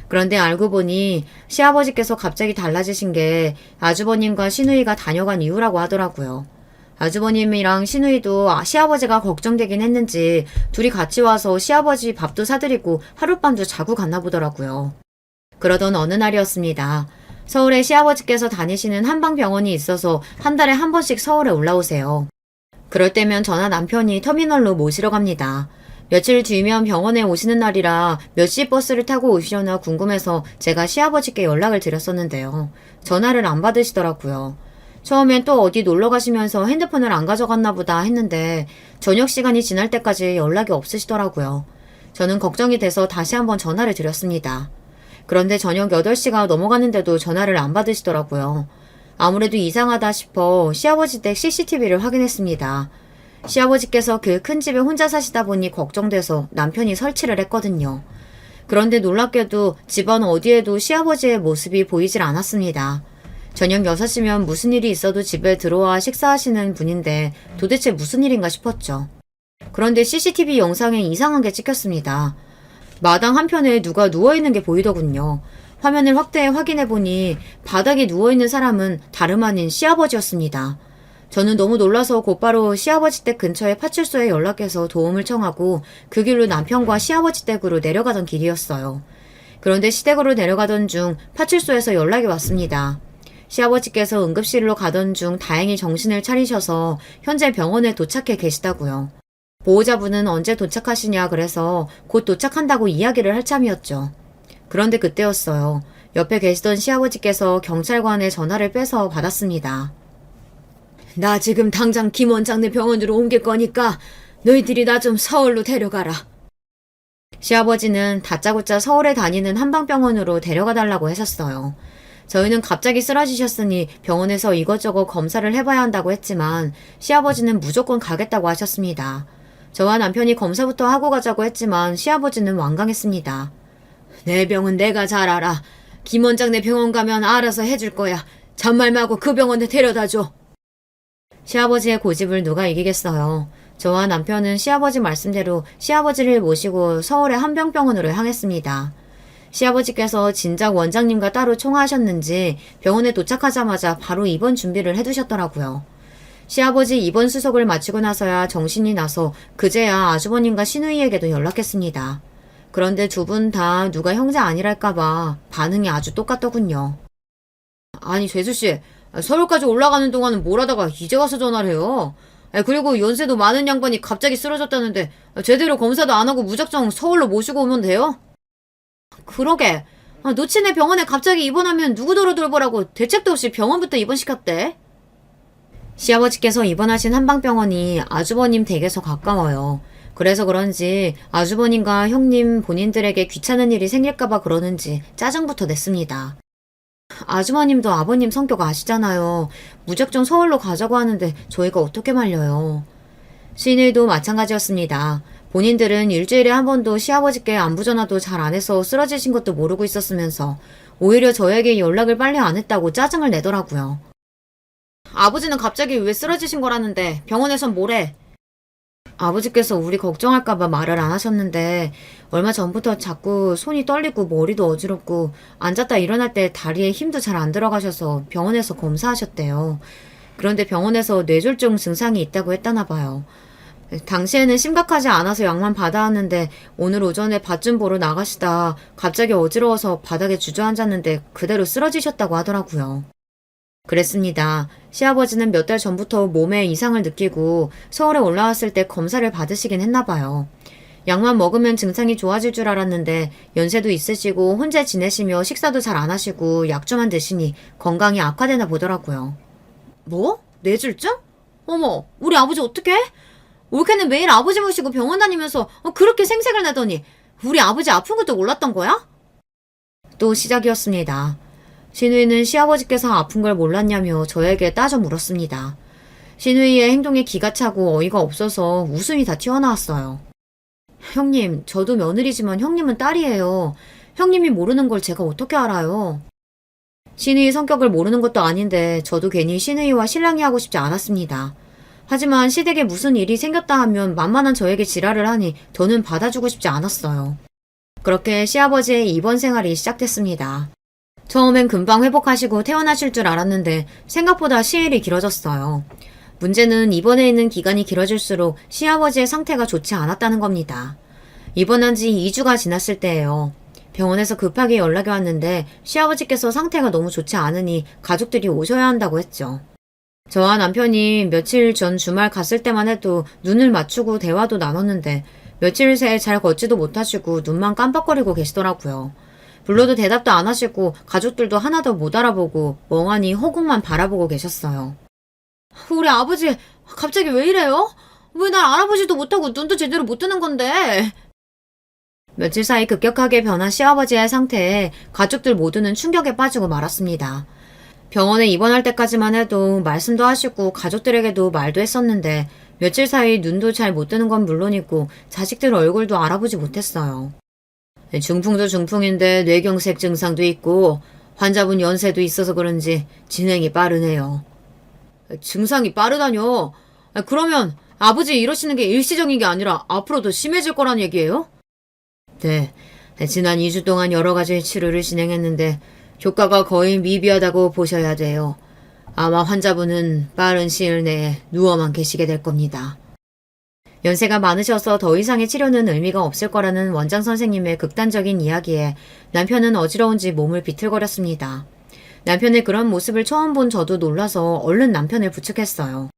그런데 알고 보니 시아버지께서 갑자기 달라지신 게 아주버님과 시누이가 다녀간 이후라고 하더라고요. 아주버님이랑 시누이도 시아버지가 걱정되긴 했는지 둘이 같이 와서 시아버지 밥도 사드리고 하룻밤도 자고 갔나 보더라고요. 그러던 어느 날이었습니다. 서울에 시아버지께서 다니시는 한방병원이 있어서 한 달에 한 번씩 서울에 올라오세요. 그럴 때면 저나 남편이 터미널로 모시러 갑니다. 며칠 뒤면 병원에 오시는 날이라 몇 시 버스를 타고 오시려나 궁금해서 제가 시아버지께 연락을 드렸었는데요. 전화를 안 받으시더라고요. 처음엔 또 어디 놀러 가시면서 핸드폰을 안 가져갔나 보다 했는데 저녁 시간이 지날 때까지 연락이 없으시더라고요. 저는 걱정이 돼서 다시 한번 전화를 드렸습니다. 그런데 저녁 8시가 넘어갔는데도 전화를 안 받으시더라고요. 아무래도 이상하다 싶어 시아버지 댁 CCTV를 확인했습니다. 시아버지께서 그 큰 집에 혼자 사시다 보니 걱정돼서 남편이 설치를 했거든요. 그런데 놀랍게도 집안 어디에도 시아버지의 모습이 보이질 않았습니다. 저녁 6시면 무슨 일이 있어도 집에 들어와 식사하시는 분인데 도대체 무슨 일인가 싶었죠. 그런데 CCTV 영상에 이상한 게 찍혔습니다. 마당 한편에 누가 누워있는 게 보이더군요. 화면을 확대해 확인해보니 바닥에 누워있는 사람은 다름 아닌 시아버지였습니다. 저는 너무 놀라서 곧바로 시아버지 댁 근처의 파출소에 연락해서 도움을 청하고 그 길로 남편과 시아버지 댁으로 내려가던 길이었어요. 그런데 시댁으로 내려가던 중 파출소에서 연락이 왔습니다. 시아버지께서 응급실로 가던 중 다행히 정신을 차리셔서 현재 병원에 도착해 계시다고요. 보호자분은 언제 도착하시냐 그래서 곧 도착한다고 이야기를 할 참이었죠. 그런데 그때였어요. 옆에 계시던 시아버지께서 경찰관의 전화를 빼서 받았습니다. 나 지금 당장 김 원장네 병원으로 옮길 거니까 너희들이 나 좀 서울로 데려가라. 시아버지는 다짜고짜 서울에 다니는 한방병원으로 데려가 달라고 하셨어요. 저희는 갑자기 쓰러지셨으니 병원에서 이것저것 검사를 해봐야 한다고 했지만 시아버지는 무조건 가겠다고 하셨습니다. 저와 남편이 검사부터 하고 가자고 했지만 시아버지는 완강했습니다. 내 병은 내가 잘 알아. 김 원장네 병원 가면 알아서 해줄 거야. 잔말 말고 그 병원에 데려다줘. 시아버지의 고집을 누가 이기겠어요. 저와 남편은 시아버지 말씀대로 시아버지를 모시고 서울의 한병병원으로 향했습니다. 시아버지께서 진작 원장님과 따로 통화하셨는지 병원에 도착하자마자 바로 입원 준비를 해두셨더라고요. 시아버지 입원 수속을 마치고 나서야 정신이 나서 그제야 아주버님과 시누이에게도 연락했습니다. 그런데 두 분 다 누가 형제 아니랄까봐 반응이 아주 똑같더군요. 아니 재수씨, 서울까지 올라가는 동안은 뭘 하다가 이제 와서 전화를 해요. 그리고 연세도 많은 양반이 갑자기 쓰러졌다는데 제대로 검사도 안 하고 무작정 서울로 모시고 오면 돼요? 그러게. 노친네 병원에 갑자기 입원하면 누구더러 돌보라고 대책도 없이 병원부터 입원시켰대. 시아버지께서 입원하신 한방병원이 아주버님 댁에서 가까워요. 그래서 그런지 아주버님과 형님 본인들에게 귀찮은 일이 생길까봐 그러는지 짜증부터 냈습니다. 아주머님도 아버님 성격 아시잖아요. 무작정 서울로 가자고 하는데 저희가 어떻게 말려요. 시누이도 마찬가지였습니다. 본인들은 일주일에 한 번도 시아버지께 안부 전화도 잘 안 해서 쓰러지신 것도 모르고 있었으면서 오히려 저에게 연락을 빨리 안 했다고 짜증을 내더라고요. 아버지는 갑자기 왜 쓰러지신 거라는데 병원에선 뭐래? 아버지께서 우리 걱정할까봐 말을 안 하셨는데 얼마 전부터 자꾸 손이 떨리고 머리도 어지럽고 앉았다 일어날 때 다리에 힘도 잘 안 들어가셔서 병원에서 검사하셨대요. 그런데 병원에서 뇌졸중 증상이 있다고 했다나 봐요. 당시에는 심각하지 않아서 약만 받아왔는데 오늘 오전에 밭 좀 보러 나가시다 갑자기 어지러워서 바닥에 주저앉았는데 그대로 쓰러지셨다고 하더라고요. 그랬습니다. 시아버지는 몇 달 전부터 몸에 이상을 느끼고 서울에 올라왔을 때 검사를 받으시긴 했나 봐요. 약만 먹으면 증상이 좋아질 줄 알았는데 연세도 있으시고 혼자 지내시며 식사도 잘 안 하시고 약주만 드시니 건강이 악화되나 보더라고요. 뭐? 뇌졸중? 어머, 우리 아버지 어떡해? 올케는 매일 아버지 모시고 병원 다니면서 그렇게 생색을 내더니 우리 아버지 아픈 것도 몰랐던 거야? 또 시작이었습니다. 시누이는 시아버지께서 아픈 걸 몰랐냐며 저에게 따져 물었습니다. 시누이의 행동에 기가 차고 어이가 없어서 웃음이 다 튀어나왔어요. 형님, 저도 며느리지만 형님은 딸이에요. 형님이 모르는 걸 제가 어떻게 알아요? 시누이 성격을 모르는 것도 아닌데 저도 괜히 시누이와 실랑이 하고 싶지 않았습니다. 하지만 시댁에 무슨 일이 생겼다 하면 만만한 저에게 지랄을 하니 저는 받아주고 싶지 않았어요. 그렇게 시아버지의 입원 생활이 시작됐습니다. 처음엔 금방 회복하시고 퇴원하실 줄 알았는데 생각보다 시일이 길어졌어요. 문제는 입원해 있는 기간이 길어질수록 시아버지의 상태가 좋지 않았다는 겁니다. 입원한 지 2주가 지났을 때예요. 병원에서 급하게 연락이 왔는데 시아버지께서 상태가 너무 좋지 않으니 가족들이 오셔야 한다고 했죠. 저와 남편이 며칠 전 주말 갔을 때만 해도 눈을 맞추고 대화도 나눴는데 며칠 새 잘 걷지도 못하시고 눈만 깜빡거리고 계시더라고요. 불러도 대답도 안 하시고 가족들도 하나도 못 알아보고 멍하니 허공만 바라보고 계셨어요. 우리 아버지 갑자기 왜 이래요? 왜 날 알아보지도 못하고 눈도 제대로 못 뜨는 건데? 며칠 사이 급격하게 변한 시아버지의 상태에 가족들 모두는 충격에 빠지고 말았습니다. 병원에 입원할 때까지만 해도 말씀도 하시고 가족들에게도 말도 했었는데 며칠 사이 눈도 잘 못 뜨는 건 물론이고 자식들 얼굴도 알아보지 못했어요. 중풍도 중풍인데 뇌경색 증상도 있고 환자분 연세도 있어서 그런지 진행이 빠르네요. 증상이 빠르다뇨? 그러면 아버지 이러시는 게 일시적인 게 아니라 앞으로 더 심해질 거란 얘기예요? 네. 지난 2주 동안 여러 가지 치료를 진행했는데 효과가 거의 미비하다고 보셔야 돼요. 아마 환자분은 빠른 시일 내에 누워만 계시게 될 겁니다. 연세가 많으셔서 더 이상의 치료는 의미가 없을 거라는 원장 선생님의 극단적인 이야기에 남편은 어지러운지 몸을 비틀거렸습니다. 남편의 그런 모습을 처음 본 저도 놀라서 얼른 남편을 부축했어요.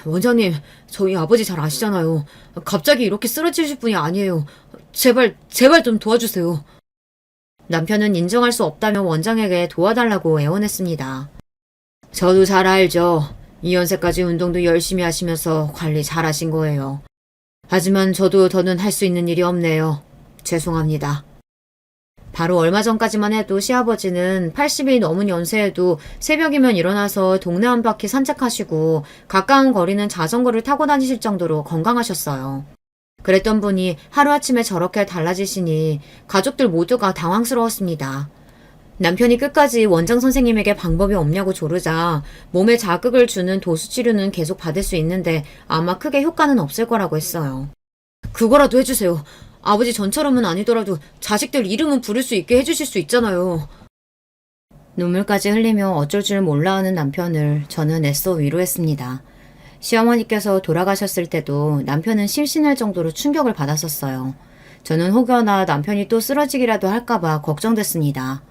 원장님, 저희 아버지 잘 아시잖아요. 갑자기 이렇게 쓰러지실 분이 아니에요. 제발 좀 도와주세요. 남편은 인정할 수 없다며 원장에게 도와달라고 애원했습니다. 저도 잘 알죠. 이 연세까지 운동도 열심히 하시면서 관리 잘 하신 거예요. 하지만 저도 더는 할 수 있는 일이 없네요. 죄송합니다. 바로 얼마 전까지만 해도 시아버지는 80이 넘은 연세에도 새벽이면 일어나서 동네 한 바퀴 산책하시고 가까운 거리는 자전거를 타고 다니실 정도로 건강하셨어요. 그랬던 분이 하루아침에 저렇게 달라지시니 가족들 모두가 당황스러웠습니다. 남편이 끝까지 원장 선생님에게 방법이 없냐고 조르자 몸에 자극을 주는 도수치료는 계속 받을 수 있는데 아마 크게 효과는 없을 거라고 했어요. 그거라도 해주세요. 아버지 전처럼은 아니더라도 자식들 이름은 부를 수 있게 해주실 수 있잖아요. 눈물까지 흘리며 어쩔 줄 몰라 하는 남편을 저는 애써 위로했습니다. 시어머니께서 돌아가셨을 때도 남편은 실신할 정도로 충격을 받았었어요. 저는 혹여나 남편이 또 쓰러지기라도 할까봐 걱정됐습니다.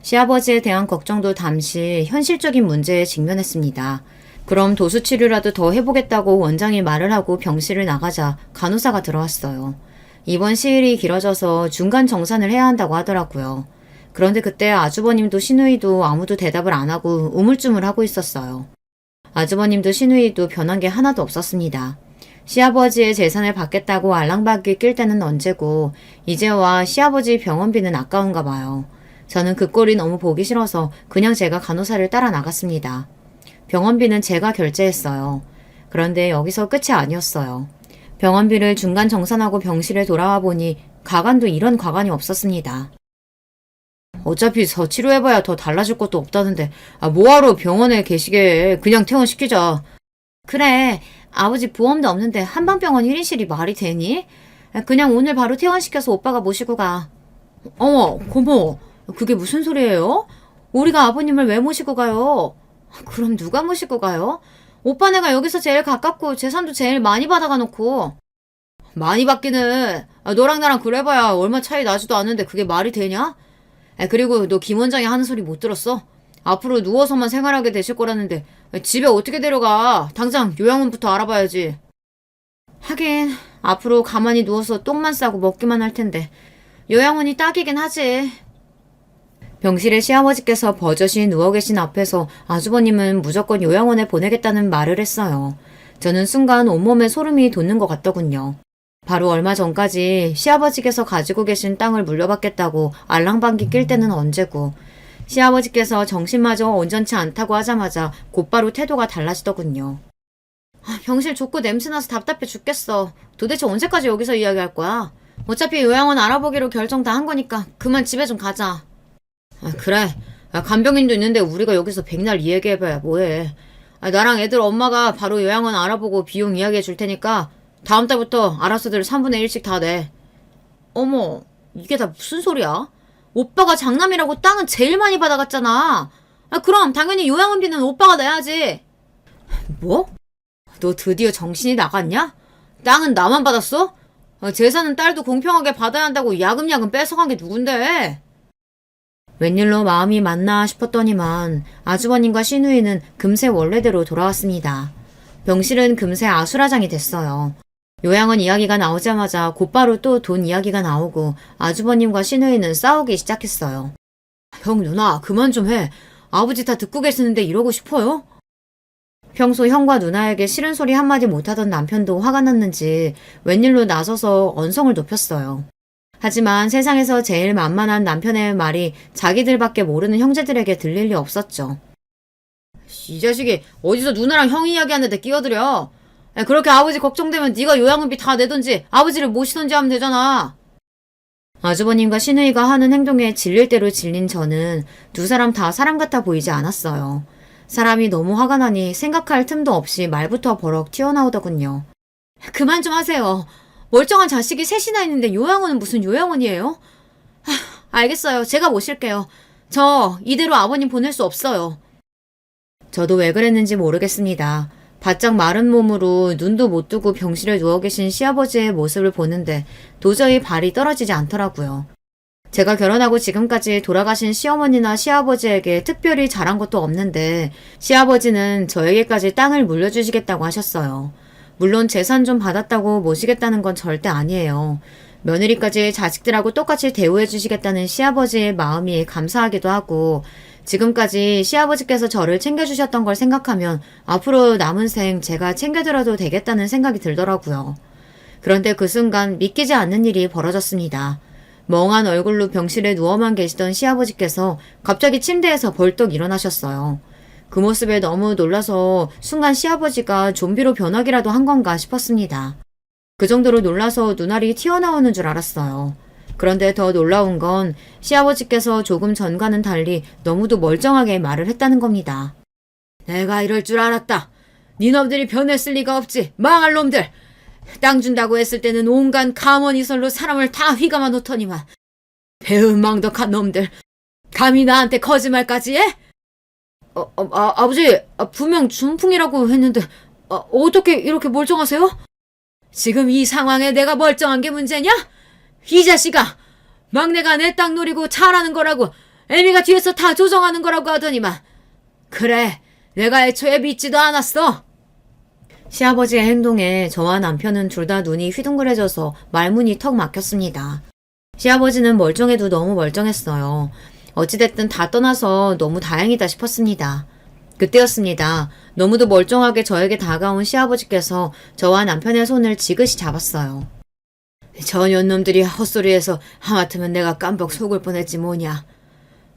시아버지에 대한 걱정도 잠시 현실적인 문제에 직면했습니다. 그럼 도수치료라도 더 해보겠다고 원장이 말을 하고 병실을 나가자 간호사가 들어왔어요. 입원 시일이 길어져서 중간 정산을 해야 한다고 하더라고요. 그런데 그때 아주버님도 시누이도 아무도 대답을 안 하고 우물쭈물하고 있었어요. 아주버님도 시누이도 변한 게 하나도 없었습니다. 시아버지의 재산을 받겠다고 알랑방귀 낄 때는 언제고 이제와 시아버지 병원비는 아까운가 봐요. 저는 그 꼴이 너무 보기 싫어서 그냥 제가 간호사를 따라 나갔습니다. 병원비는 제가 결제했어요. 그런데 여기서 끝이 아니었어요. 병원비를 중간 정산하고 병실에 돌아와 보니 가관도 이런 가관이 없었습니다. 어차피 더 치료해봐야 더 달라질 것도 없다는데 뭐하러 병원에 계시게 그냥 퇴원시키자. 그래, 아버지 보험도 없는데 한방병원 1인실이 말이 되니? 그냥 오늘 바로 퇴원시켜서 오빠가 모시고 가. 어머, 고모, 그게 무슨 소리예요? 우리가 아버님을 왜 모시고 가요? 그럼 누가 모시고 가요? 오빠네가 여기서 제일 가깝고 재산도 제일 많이 받아가 놓고. 많이 받기는 너랑 나랑 그래봐야 얼마 차이 나지도 않는데 그게 말이 되냐? 그리고 너 김 원장이 하는 소리 못 들었어? 앞으로 누워서만 생활하게 되실 거라는데 집에 어떻게 데려가? 당장 요양원부터 알아봐야지. 하긴 앞으로 가만히 누워서 똥만 싸고 먹기만 할 텐데 요양원이 딱이긴 하지. 병실에 시아버지께서 버젓이 누워 계신 앞에서 아주버님은 무조건 요양원에 보내겠다는 말을 했어요. 저는 순간 온몸에 소름이 돋는 것 같더군요. 바로 얼마 전까지 시아버지께서 가지고 계신 땅을 물려받겠다고 알랑방귀 낄 때는 언제고 시아버지께서 정신마저 온전치 않다고 하자마자 곧바로 태도가 달라지더군요. 병실 좁고 냄새나서 답답해 죽겠어. 도대체 언제까지 여기서 이야기할 거야? 어차피 요양원 알아보기로 결정 다 한 거니까 그만 집에 좀 가자. 그래. 간병인도 있는데 우리가 여기서 백날 이야기해봐야 뭐해. 나랑 애들 엄마가 바로 요양원 알아보고 비용 이야기해 줄 테니까 다음 달부터 알아서들 3분의 1씩 다 내. 어머, 이게 다 무슨 소리야? 오빠가 장남이라고 땅은 제일 많이 받아갔잖아. 그럼 당연히 요양원비는 오빠가 내야지. 뭐? 너 드디어 정신이 나갔냐? 땅은 나만 받았어? 재산은 딸도 공평하게 받아야 한다고 야금야금 뺏어간 게 누군데? 웬일로 마음이 맞나 싶었더니만 아주버님과 시누이는 금세 원래대로 돌아왔습니다. 병실은 금세 아수라장이 됐어요. 요양원 이야기가 나오자마자 곧바로 또 돈 이야기가 나오고 아주버님과 시누이는 싸우기 시작했어요. 형 누나 그만 좀 해. 아버지 다 듣고 계시는데 이러고 싶어요? 평소 형과 누나에게 싫은 소리 한마디 못하던 남편도 화가 났는지 웬일로 나서서 언성을 높였어요. 하지만 세상에서 제일 만만한 남편의 말이 자기들밖에 모르는 형제들에게 들릴 리 없었죠. 이 자식이 어디서 누나랑 형 이야기하는데 끼어들여. 그렇게 아버지 걱정되면 네가 요양원비 다 내던지 아버지를 모시던지 하면 되잖아. 아주버님과 시누이가 하는 행동에 질릴 대로 질린 저는 두 사람 다 사람 같아 보이지 않았어요. 사람이 너무 화가 나니 생각할 틈도 없이 말부터 버럭 튀어나오더군요. 그만 좀 하세요. 멀쩡한 자식이 셋이나 있는데 요양원은 무슨 요양원이에요? 알겠어요. 제가 모실게요. 저 이대로 아버님 보낼 수 없어요. 저도 왜 그랬는지 모르겠습니다. 바짝 마른 몸으로 눈도 못 뜨고 병실에 누워 계신 시아버지의 모습을 보는데 도저히 발이 떨어지지 않더라고요. 제가 결혼하고 지금까지 돌아가신 시어머니나 시아버지에게 특별히 잘한 것도 없는데 시아버지는 저에게까지 땅을 물려주시겠다고 하셨어요. 물론 재산 좀 받았다고 모시겠다는 건 절대 아니에요. 며느리까지 자식들하고 똑같이 대우해 주시겠다는 시아버지의 마음이 감사하기도 하고 지금까지 시아버지께서 저를 챙겨주셨던 걸 생각하면 앞으로 남은 생 제가 챙겨드려도 되겠다는 생각이 들더라고요. 그런데 그 순간 믿기지 않는 일이 벌어졌습니다. 멍한 얼굴로 병실에 누워만 계시던 시아버지께서 갑자기 침대에서 벌떡 일어나셨어요. 그 모습에 너무 놀라서 순간 시아버지가 좀비로 변하기라도 한 건가 싶었습니다. 그 정도로 놀라서 눈알이 튀어나오는 줄 알았어요. 그런데 더 놀라운 건 시아버지께서 조금 전과는 달리 너무도 멀쩡하게 말을 했다는 겁니다. 내가 이럴 줄 알았다. 니놈들이 변했을 리가 없지. 망할 놈들. 땅 준다고 했을 때는 온갖 가머니설로 사람을 다 휘감아 놓더니만 배은망덕한 놈들. 감히 나한테 거짓말까지 해? 아버지, 분명 준풍이라고 했는데 어떻게 이렇게 멀쩡하세요? 지금 이 상황에 내가 멀쩡한 게 문제냐? 이 자식아! 막내가 내 땅 노리고 잘하는 거라고 애미가 뒤에서 다 조정하는 거라고 하더니만 그래, 내가 애초에 믿지도 않았어. 시아버지의 행동에 저와 남편은 둘 다 눈이 휘둥그레져서 말문이 턱 막혔습니다. 시아버지는 멀쩡해도 너무 멀쩡했어요. 어찌됐든 다 떠나서 너무 다행이다 싶었습니다. 그때였습니다. 너무도 멀쩡하게 저에게 다가온 시아버지께서 저와 남편의 손을 지그시 잡았어요. 저 년놈들이 헛소리해서 하마터면 내가 깜빡 속을 뻔했지 뭐냐.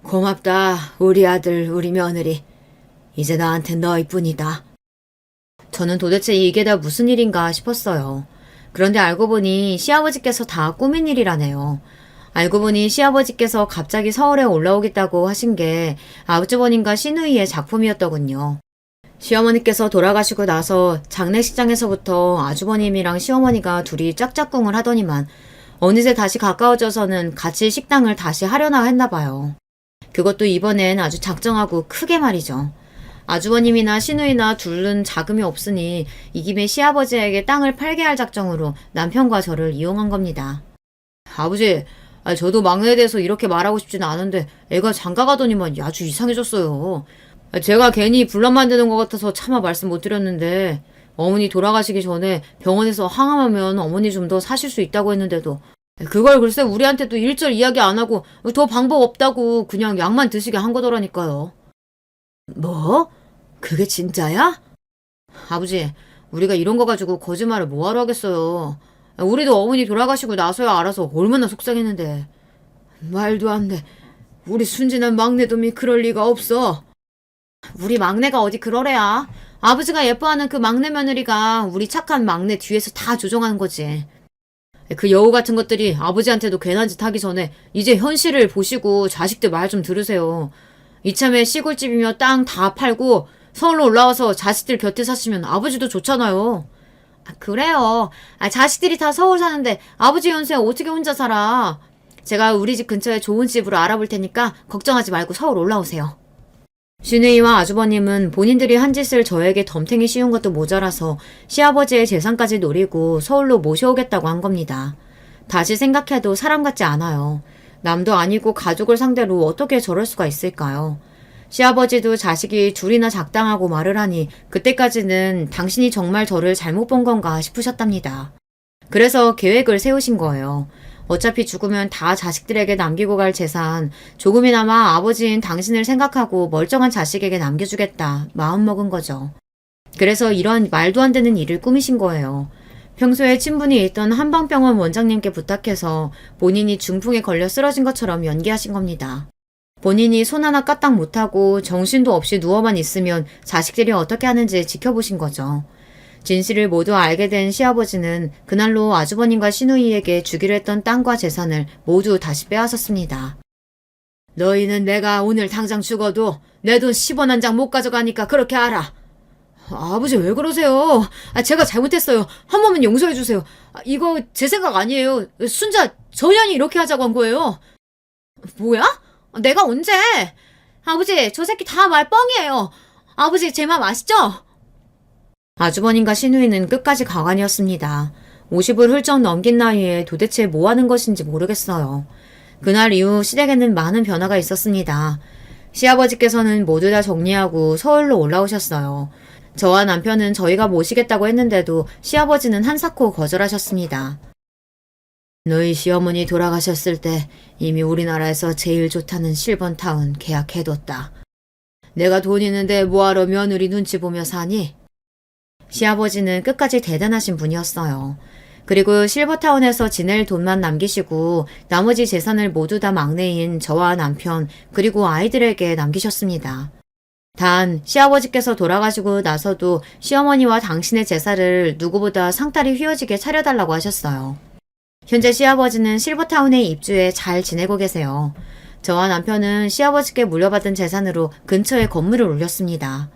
고맙다 우리 아들 우리 며느리. 이제 나한텐 너희뿐이다. 저는 도대체 이게 다 무슨 일인가 싶었어요. 그런데 알고 보니 시아버지께서 다 꾸민 일이라네요. 알고 보니 시아버지께서 갑자기 서울에 올라오겠다고 하신 게 아주버님과 시누이의 작품이었더군요. 시어머니께서 돌아가시고 나서 장례식장에서부터 아주버님이랑 시어머니가 둘이 짝짝꿍을 하더니만 어느새 다시 가까워져서는 같이 식당을 다시 하려나 했나 봐요. 그것도 이번엔 아주 작정하고 크게 말이죠. 아주버님이나 시누이나 둘은 자금이 없으니 이 김에 시아버지에게 땅을 팔게 할 작정으로 남편과 저를 이용한 겁니다. 아버지, 저도 막내에 대해서 이렇게 말하고 싶지는 않은데 애가 장가가더니만 아주 이상해졌어요. 제가 괜히 분란 만드는 것 같아서 차마 말씀 못 드렸는데 어머니 돌아가시기 전에 병원에서 항암하면 어머니 좀 더 사실 수 있다고 했는데도 그걸 글쎄 우리한테도 일절 이야기 안 하고 더 방법 없다고 그냥 약만 드시게 한 거더라니까요. 뭐? 그게 진짜야? 아버지, 우리가 이런 거 가지고 거짓말을 뭐하러 하겠어요. 우리도 어머니 돌아가시고 나서야 알아서 얼마나 속상했는데. 말도 안 돼. 우리 순진한 막내놈이 그럴 리가 없어. 우리 막내가 어디 그러래야. 아버지가 예뻐하는 그 막내 며느리가 우리 착한 막내 뒤에서 다 조종하는 거지. 그 여우 같은 것들이 아버지한테도 괜한 짓 하기 전에 이제 현실을 보시고 자식들 말 좀 들으세요. 이참에 시골집이며 땅 다 팔고 서울로 올라와서 자식들 곁에 사시면 아버지도 좋잖아요. 그래요. 자식들이 다 서울 사는데 아버지 연세에 어떻게 혼자 살아. 제가 우리 집 근처에 좋은 집으로 알아볼 테니까 걱정하지 말고 서울 올라오세요. 시누이와 아주버님은 본인들이 한 짓을 저에게 덤탱이 씌운 것도 모자라서 시아버지의 재산까지 노리고 서울로 모셔오겠다고 한 겁니다. 다시 생각해도 사람 같지 않아요. 남도 아니고 가족을 상대로 어떻게 저럴 수가 있을까요? 시아버지도 자식이 둘이나 작당하고 말을 하니 그때까지는 당신이 정말 저를 잘못 본 건가 싶으셨답니다. 그래서 계획을 세우신 거예요. 어차피 죽으면 다 자식들에게 남기고 갈 재산, 조금이나마 아버지인 당신을 생각하고 멀쩡한 자식에게 남겨주겠다 마음먹은 거죠. 그래서 이런 말도 안 되는 일을 꾸미신 거예요. 평소에 친분이 있던 한방병원 원장님께 부탁해서 본인이 중풍에 걸려 쓰러진 것처럼 연기하신 겁니다. 본인이 손 하나 까딱 못하고 정신도 없이 누워만 있으면 자식들이 어떻게 하는지 지켜보신 거죠. 진실을 모두 알게 된 시아버지는 그날로 아주버님과 시누이에게 주기로 했던 땅과 재산을 모두 다시 빼앗았습니다. 너희는 내가 오늘 당장 죽어도 내 돈 10원 한 장 못 가져가니까 그렇게 알아. 아버지 왜 그러세요? 제가 잘못했어요. 한 번만 용서해 주세요. 이거 제 생각 아니에요. 순자 전현이 이렇게 하자고 한 거예요. 뭐야? 내가 언제? 아버지 저 새끼 다 말 뻥이에요. 아버지 제 맘 아시죠? 아주버님과 시누이는 끝까지 가관이었습니다. 50을 훌쩍 넘긴 나이에 도대체 뭐 하는 것인지 모르겠어요. 그날 이후 시댁에는 많은 변화가 있었습니다. 시아버지께서는 모두 다 정리하고 서울로 올라오셨어요. 저와 남편은 저희가 모시겠다고 했는데도 시아버지는 한사코 거절하셨습니다. 너희 시어머니 돌아가셨을 때 이미 우리나라에서 제일 좋다는 실버타운 계약해뒀다. 내가 돈 있는데 뭐하러 며느리 눈치 보며 사니? 시아버지는 끝까지 대단하신 분이었어요. 그리고 실버타운에서 지낼 돈만 남기시고 나머지 재산을 모두 다 막내인 저와 남편 그리고 아이들에게 남기셨습니다. 단 시아버지께서 돌아가시고 나서도 시어머니와 당신의 제사를 누구보다 상다리 휘어지게 차려달라고 하셨어요. 현재 시아버지는 실버타운에 입주해 잘 지내고 계세요. 저와 남편은 시아버지께 물려받은 재산으로 근처에 건물을 올렸습니다.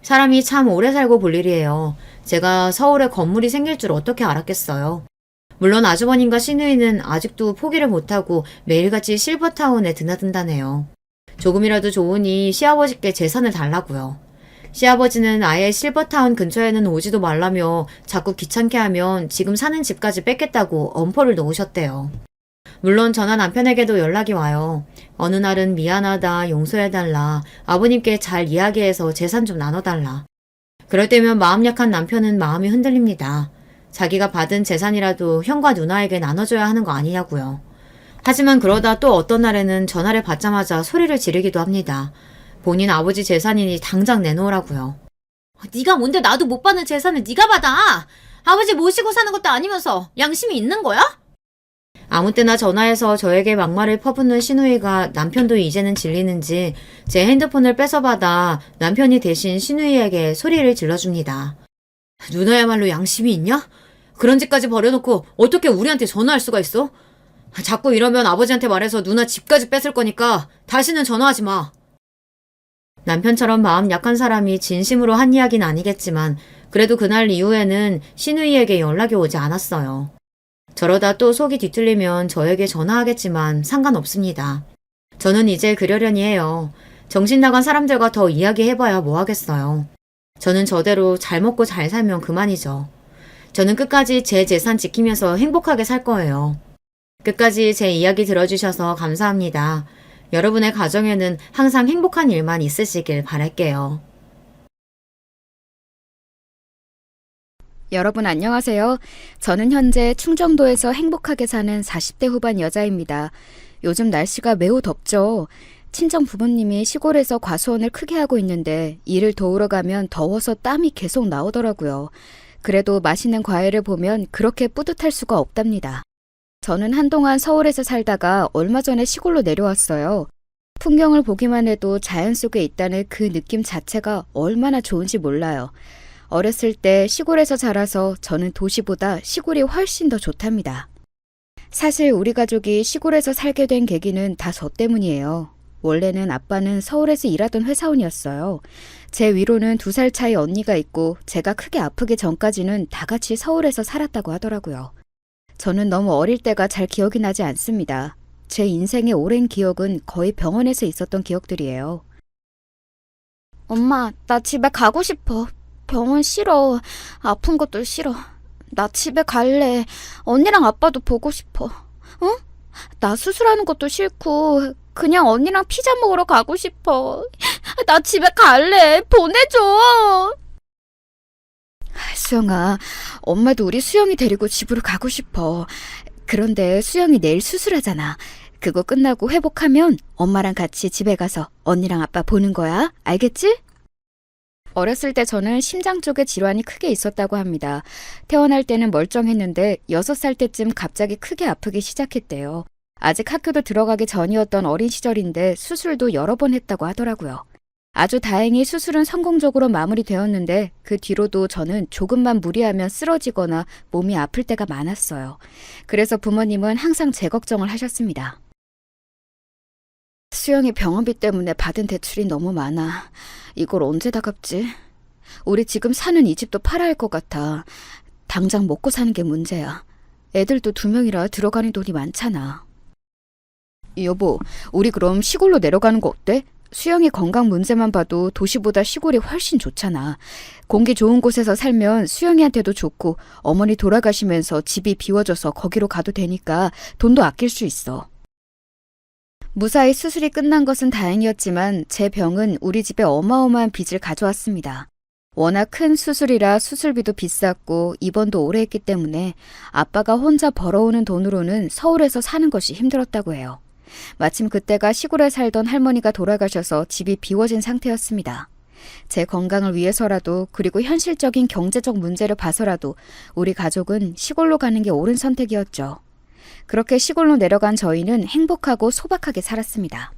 사람이 참 오래 살고 볼 일이에요. 제가 서울에 건물이 생길 줄 어떻게 알았겠어요. 물론 아주버님과 시누이는 아직도 포기를 못하고 매일같이 실버타운에 드나든다네요. 조금이라도 좋으니 시아버지께 재산을 달라고요. 시아버지는 아예 실버타운 근처에는 오지도 말라며 자꾸 귀찮게 하면 지금 사는 집까지 뺏겠다고 엄포를 놓으셨대요. 물론 저나 남편에게도 연락이 와요. 어느 날은 미안하다, 용서해달라, 아버님께 잘 이야기해서 재산 좀 나눠달라. 그럴 때면 마음 약한 남편은 마음이 흔들립니다. 자기가 받은 재산이라도 형과 누나에게 나눠줘야 하는 거 아니냐고요. 하지만 그러다 또 어떤 날에는 전화를 받자마자 소리를 지르기도 합니다. 본인 아버지 재산이니 당장 내놓으라고요. 네가 뭔데 나도 못 받는 재산을 네가 받아! 아버지 모시고 사는 것도 아니면서 양심이 있는 거야? 아무 때나 전화해서 저에게 막말을 퍼붓는 시누이가 남편도 이제는 질리는지 제 핸드폰을 뺏어받아 남편이 대신 시누이에게 소리를 질러줍니다. 누나야말로 양심이 있냐? 그런 짓까지 버려놓고 어떻게 우리한테 전화할 수가 있어? 자꾸 이러면 아버지한테 말해서 누나 집까지 뺏을 거니까 다시는 전화하지 마. 남편처럼 마음 약한 사람이 진심으로 한 이야기는 아니겠지만 그래도 그날 이후에는 시누이에게 연락이 오지 않았어요. 저러다 또 속이 뒤틀리면 저에게 전화하겠지만 상관없습니다. 저는 이제 그러려니 해요. 정신 나간 사람들과 더 이야기해봐야 뭐 하겠어요. 저는 저대로 잘 먹고 잘 살면 그만이죠. 저는 끝까지 제 재산 지키면서 행복하게 살 거예요. 끝까지 제 이야기 들어주셔서 감사합니다. 여러분의 가정에는 항상 행복한 일만 있으시길 바랄게요. 여러분 안녕하세요. 저는 현재 충정도에서 행복하게 사는 40대 후반 여자입니다. 요즘 날씨가 매우 덥죠. 친정 부모님이 시골에서 과수원을 크게 하고 있는데 일을 도우러 가면 더워서 땀이 계속 나오더라고요. 그래도 맛있는 과일을 보면 그렇게 뿌듯할 수가 없답니다. 저는 한동안 서울에서 살다가 얼마 전에 시골로 내려왔어요. 풍경을 보기만 해도 자연 속에 있다는 그 느낌 자체가 얼마나 좋은지 몰라요. 어렸을 때 시골에서 자라서 저는 도시보다 시골이 훨씬 더 좋답니다. 사실 우리 가족이 시골에서 살게 된 계기는 다 저 때문이에요. 원래는 아빠는 서울에서 일하던 회사원이었어요. 제 위로는 2살 차이 언니가 있고 제가 크게 아프기 전까지는 다 같이 서울에서 살았다고 하더라고요. 저는 너무 어릴 때가 잘 기억이 나지 않습니다. 제 인생의 오랜 기억은 거의 병원에서 있었던 기억들이에요. 엄마, 나 집에 가고 싶어. 병원 싫어. 아픈 것도 싫어. 나 집에 갈래. 언니랑 아빠도 보고 싶어. 응? 나 수술하는 것도 싫고 그냥 언니랑 피자 먹으러 가고 싶어. 나 집에 갈래. 보내줘. 수영아, 엄마도 우리 수영이 데리고 집으로 가고 싶어. 그런데 수영이 내일 수술하잖아. 그거 끝나고 회복하면 엄마랑 같이 집에 가서 언니랑 아빠 보는 거야. 알겠지? 어렸을 때 저는 심장 쪽에 질환이 크게 있었다고 합니다. 태어날 때는 멀쩡했는데 6살 때쯤 갑자기 크게 아프기 시작했대요. 아직 학교도 들어가기 전이었던 어린 시절인데 수술도 여러 번 했다고 하더라고요. 아주 다행히 수술은 성공적으로 마무리되었는데 그 뒤로도 저는 조금만 무리하면 쓰러지거나 몸이 아플 때가 많았어요. 그래서 부모님은 항상 제 걱정을 하셨습니다. 수영이 병원비 때문에 받은 대출이 너무 많아. 이걸 언제 다 갚지? 우리 지금 사는 이 집도 팔아야 할 것 같아. 당장 먹고 사는 게 문제야. 애들도 2명이라 들어가는 돈이 많잖아. 여보, 우리 그럼 시골로 내려가는 거 어때? 수영이 건강 문제만 봐도 도시보다 시골이 훨씬 좋잖아. 공기 좋은 곳에서 살면 수영이한테도 좋고 어머니 돌아가시면서 집이 비워져서 거기로 가도 되니까 돈도 아낄 수 있어. 무사히 수술이 끝난 것은 다행이었지만 제 병은 우리 집에 어마어마한 빚을 가져왔습니다. 워낙 큰 수술이라 수술비도 비쌌고 입원도 오래 했기 때문에 아빠가 혼자 벌어오는 돈으로는 서울에서 사는 것이 힘들었다고 해요. 마침 그때가 시골에 살던 할머니가 돌아가셔서 집이 비워진 상태였습니다. 제 건강을 위해서라도 그리고 현실적인 경제적 문제를 봐서라도 우리 가족은 시골로 가는 게 옳은 선택이었죠. 그렇게 시골로 내려간 저희는 행복하고 소박하게 살았습니다.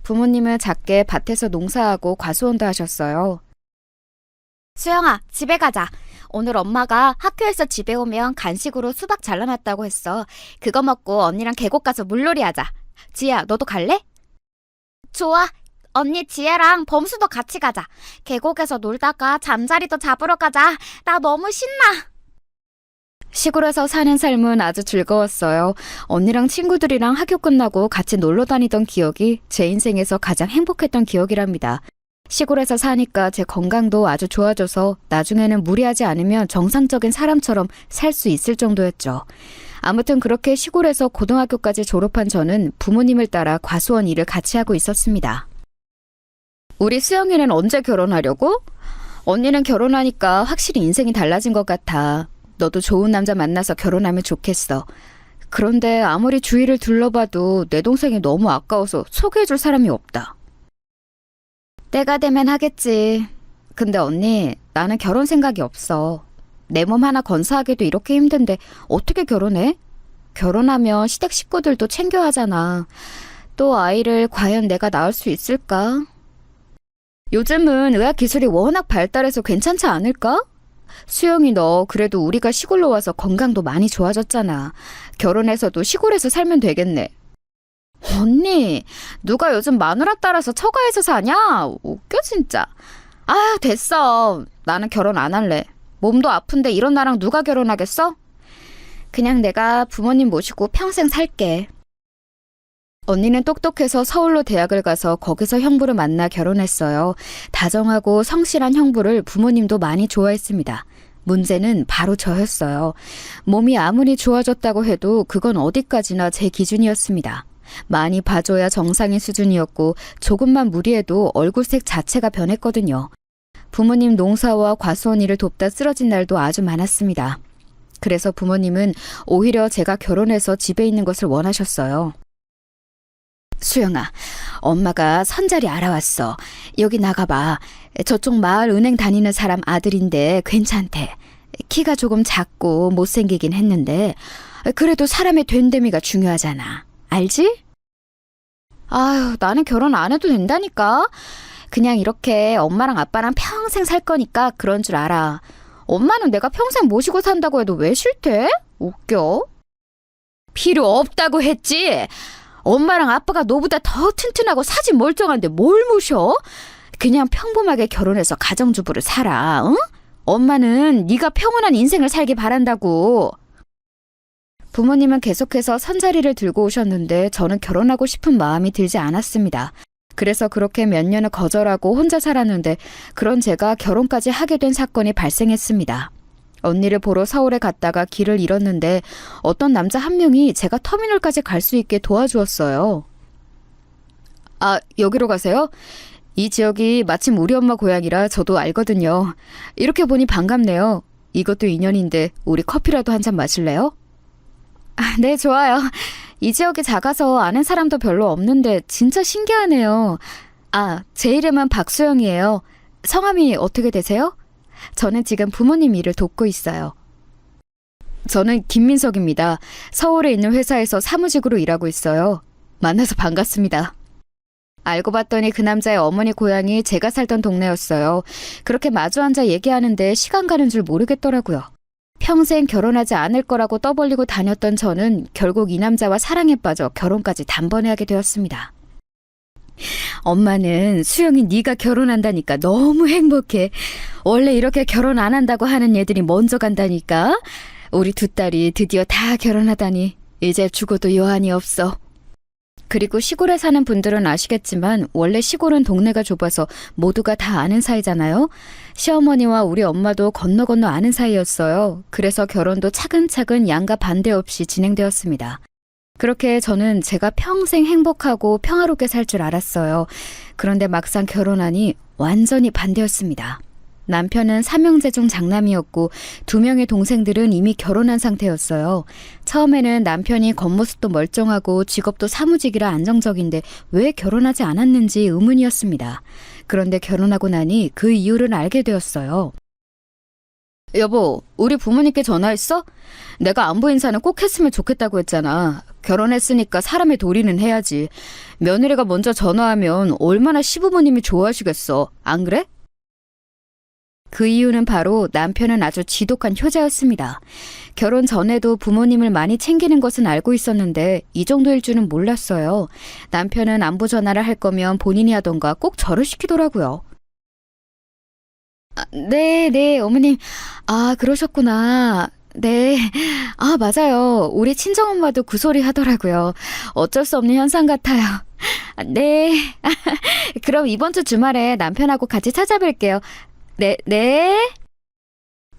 부모님은 작게 밭에서 농사하고 과수원도 하셨어요. 수영아, 집에 가자. 오늘 엄마가 학교에서 집에 오면 간식으로 수박 잘라놨다고 했어. 그거 먹고 언니랑 계곡 가서 물놀이 하자. 지혜야, 너도 갈래? 좋아. 언니 지혜랑 범수도 같이 가자. 계곡에서 놀다가 잠자리도 잡으러 가자. 나 너무 신나. 시골에서 사는 삶은 아주 즐거웠어요. 언니랑 친구들이랑 학교 끝나고 같이 놀러 다니던 기억이 제 인생에서 가장 행복했던 기억이랍니다. 시골에서 사니까 제 건강도 아주 좋아져서 나중에는 무리하지 않으면 정상적인 사람처럼 살 수 있을 정도였죠. 아무튼 그렇게 시골에서 고등학교까지 졸업한 저는 부모님을 따라 과수원 일을 같이 하고 있었습니다. 우리 수영이는 언제 결혼하려고? 언니는 결혼하니까 확실히 인생이 달라진 것 같아. 너도 좋은 남자 만나서 결혼하면 좋겠어. 그런데 아무리 주위를 둘러봐도 내 동생이 너무 아까워서 소개해줄 사람이 없다. 때가 되면 하겠지. 근데 언니, 나는 결혼 생각이 없어. 내 몸 하나 건사하기도 이렇게 힘든데 어떻게 결혼해? 결혼하면 시댁 식구들도 챙겨야 하잖아. 또 아이를 과연 내가 낳을 수 있을까? 요즘은 의학 기술이 워낙 발달해서 괜찮지 않을까? 수영이 너 그래도 우리가 시골로 와서 건강도 많이 좋아졌잖아. 결혼해서도 시골에서 살면 되겠네. 언니, 누가 요즘 마누라 따라서 처가에서 사냐? 웃겨 진짜. 아유, 됐어. 나는 결혼 안 할래. 몸도 아픈데 이런 나랑 누가 결혼하겠어? 그냥 내가 부모님 모시고 평생 살게. 언니는 똑똑해서 서울로 대학을 가서 거기서 형부를 만나 결혼했어요. 다정하고 성실한 형부를 부모님도 많이 좋아했습니다. 문제는 바로 저였어요. 몸이 아무리 좋아졌다고 해도 그건 어디까지나 제 기준이었습니다. 많이 봐줘야 정상인 수준이었고 조금만 무리해도 얼굴색 자체가 변했거든요. 부모님 농사와 과수원 일을 돕다 쓰러진 날도 아주 많았습니다. 그래서 부모님은 오히려 제가 결혼해서 집에 있는 것을 원하셨어요. 수영아, 엄마가 선자리 알아왔어. 여기 나가봐. 저쪽 마을 은행 다니는 사람 아들인데 괜찮대. 키가 조금 작고 못생기긴 했는데 그래도 사람의 된데미가 중요하잖아. 알지? 아유, 나는 결혼 안 해도 된다니까. 그냥 이렇게 엄마랑 아빠랑 평생 살 거니까 그런 줄 알아. 엄마는 내가 평생 모시고 산다고 해도 왜 싫대? 웃겨. 필요 없다고 했지. 엄마랑 아빠가 너보다 더 튼튼하고 사진 멀쩡한데 뭘 모셔? 그냥 평범하게 결혼해서 가정주부를 살아. 응? 엄마는 네가 평온한 인생을 살길 바란다고. 부모님은 계속해서 선자리를 들고 오셨는데 저는 결혼하고 싶은 마음이 들지 않았습니다. 그래서 그렇게 몇 년을 거절하고 혼자 살았는데 그런 제가 결혼까지 하게 된 사건이 발생했습니다. 언니를 보러 서울에 갔다가 길을 잃었는데 어떤 남자 한 명이 제가 터미널까지 갈 수 있게 도와주었어요. 아, 여기로 가세요? 이 지역이 마침 우리 엄마 고향이라 저도 알거든요. 이렇게 보니 반갑네요. 이것도 인연인데 우리 커피라도 한 잔 마실래요? 아, 네, 좋아요. 이 지역이 작아서 아는 사람도 별로 없는데 진짜 신기하네요. 아, 제 이름은 박수영이에요. 성함이 어떻게 되세요? 저는 지금 부모님 일을 돕고 있어요. 저는 김민석입니다. 서울에 있는 회사에서 사무직으로 일하고 있어요. 만나서 반갑습니다. 알고 봤더니 그 남자의 어머니 고향이 제가 살던 동네였어요. 그렇게 마주 앉아 얘기하는데 시간 가는 줄 모르겠더라고요. 평생 결혼하지 않을 거라고 떠벌리고 다녔던 저는 결국 이 남자와 사랑에 빠져 결혼까지 단번에 하게 되었습니다. 엄마는 수영이 네가 결혼한다니까 너무 행복해. 원래 이렇게 결혼 안 한다고 하는 애들이 먼저 간다니까. 우리 두 딸이 드디어 다 결혼하다니 이제 죽어도 여한이 없어. 그리고 시골에 사는 분들은 아시겠지만 원래 시골은 동네가 좁아서 모두가 다 아는 사이잖아요. 시어머니와 우리 엄마도 건너 아는 사이였어요. 그래서 결혼도 차근차근 양가 반대 없이 진행되었습니다. 그렇게 저는 제가 평생 행복하고 평화롭게 살 줄 알았어요. 그런데 막상 결혼하니 완전히 반대였습니다. 남편은 삼형제 중 장남이었고 2명의 동생들은 이미 결혼한 상태였어요. 처음에는 남편이 겉모습도 멀쩡하고 직업도 사무직이라 안정적인데 왜 결혼하지 않았는지 의문이었습니다. 그런데 결혼하고 나니 그 이유를 알게 되었어요. 여보, 우리 부모님께 전화했어? 내가 안부 인사는 꼭 했으면 좋겠다고 했잖아. 결혼했으니까 사람의 도리는 해야지. 며느리가 먼저 전화하면 얼마나 시부모님이 좋아하시겠어. 안 그래? 그 이유는 바로 남편은 아주 지독한 효자였습니다. 결혼 전에도 부모님을 많이 챙기는 것은 알고 있었는데 이 정도일 줄은 몰랐어요. 남편은 안부 전화를 할 거면 본인이 하던가 꼭 저를 시키더라고요. 아, 네, 어머님. 아, 그러셨구나. 네. 아, 맞아요. 우리 친정엄마도 그 소리 하더라고요. 어쩔 수 없는 현상 같아요. 아, 네. 그럼 이번 주 주말에 남편하고 같이 찾아뵐게요. 네.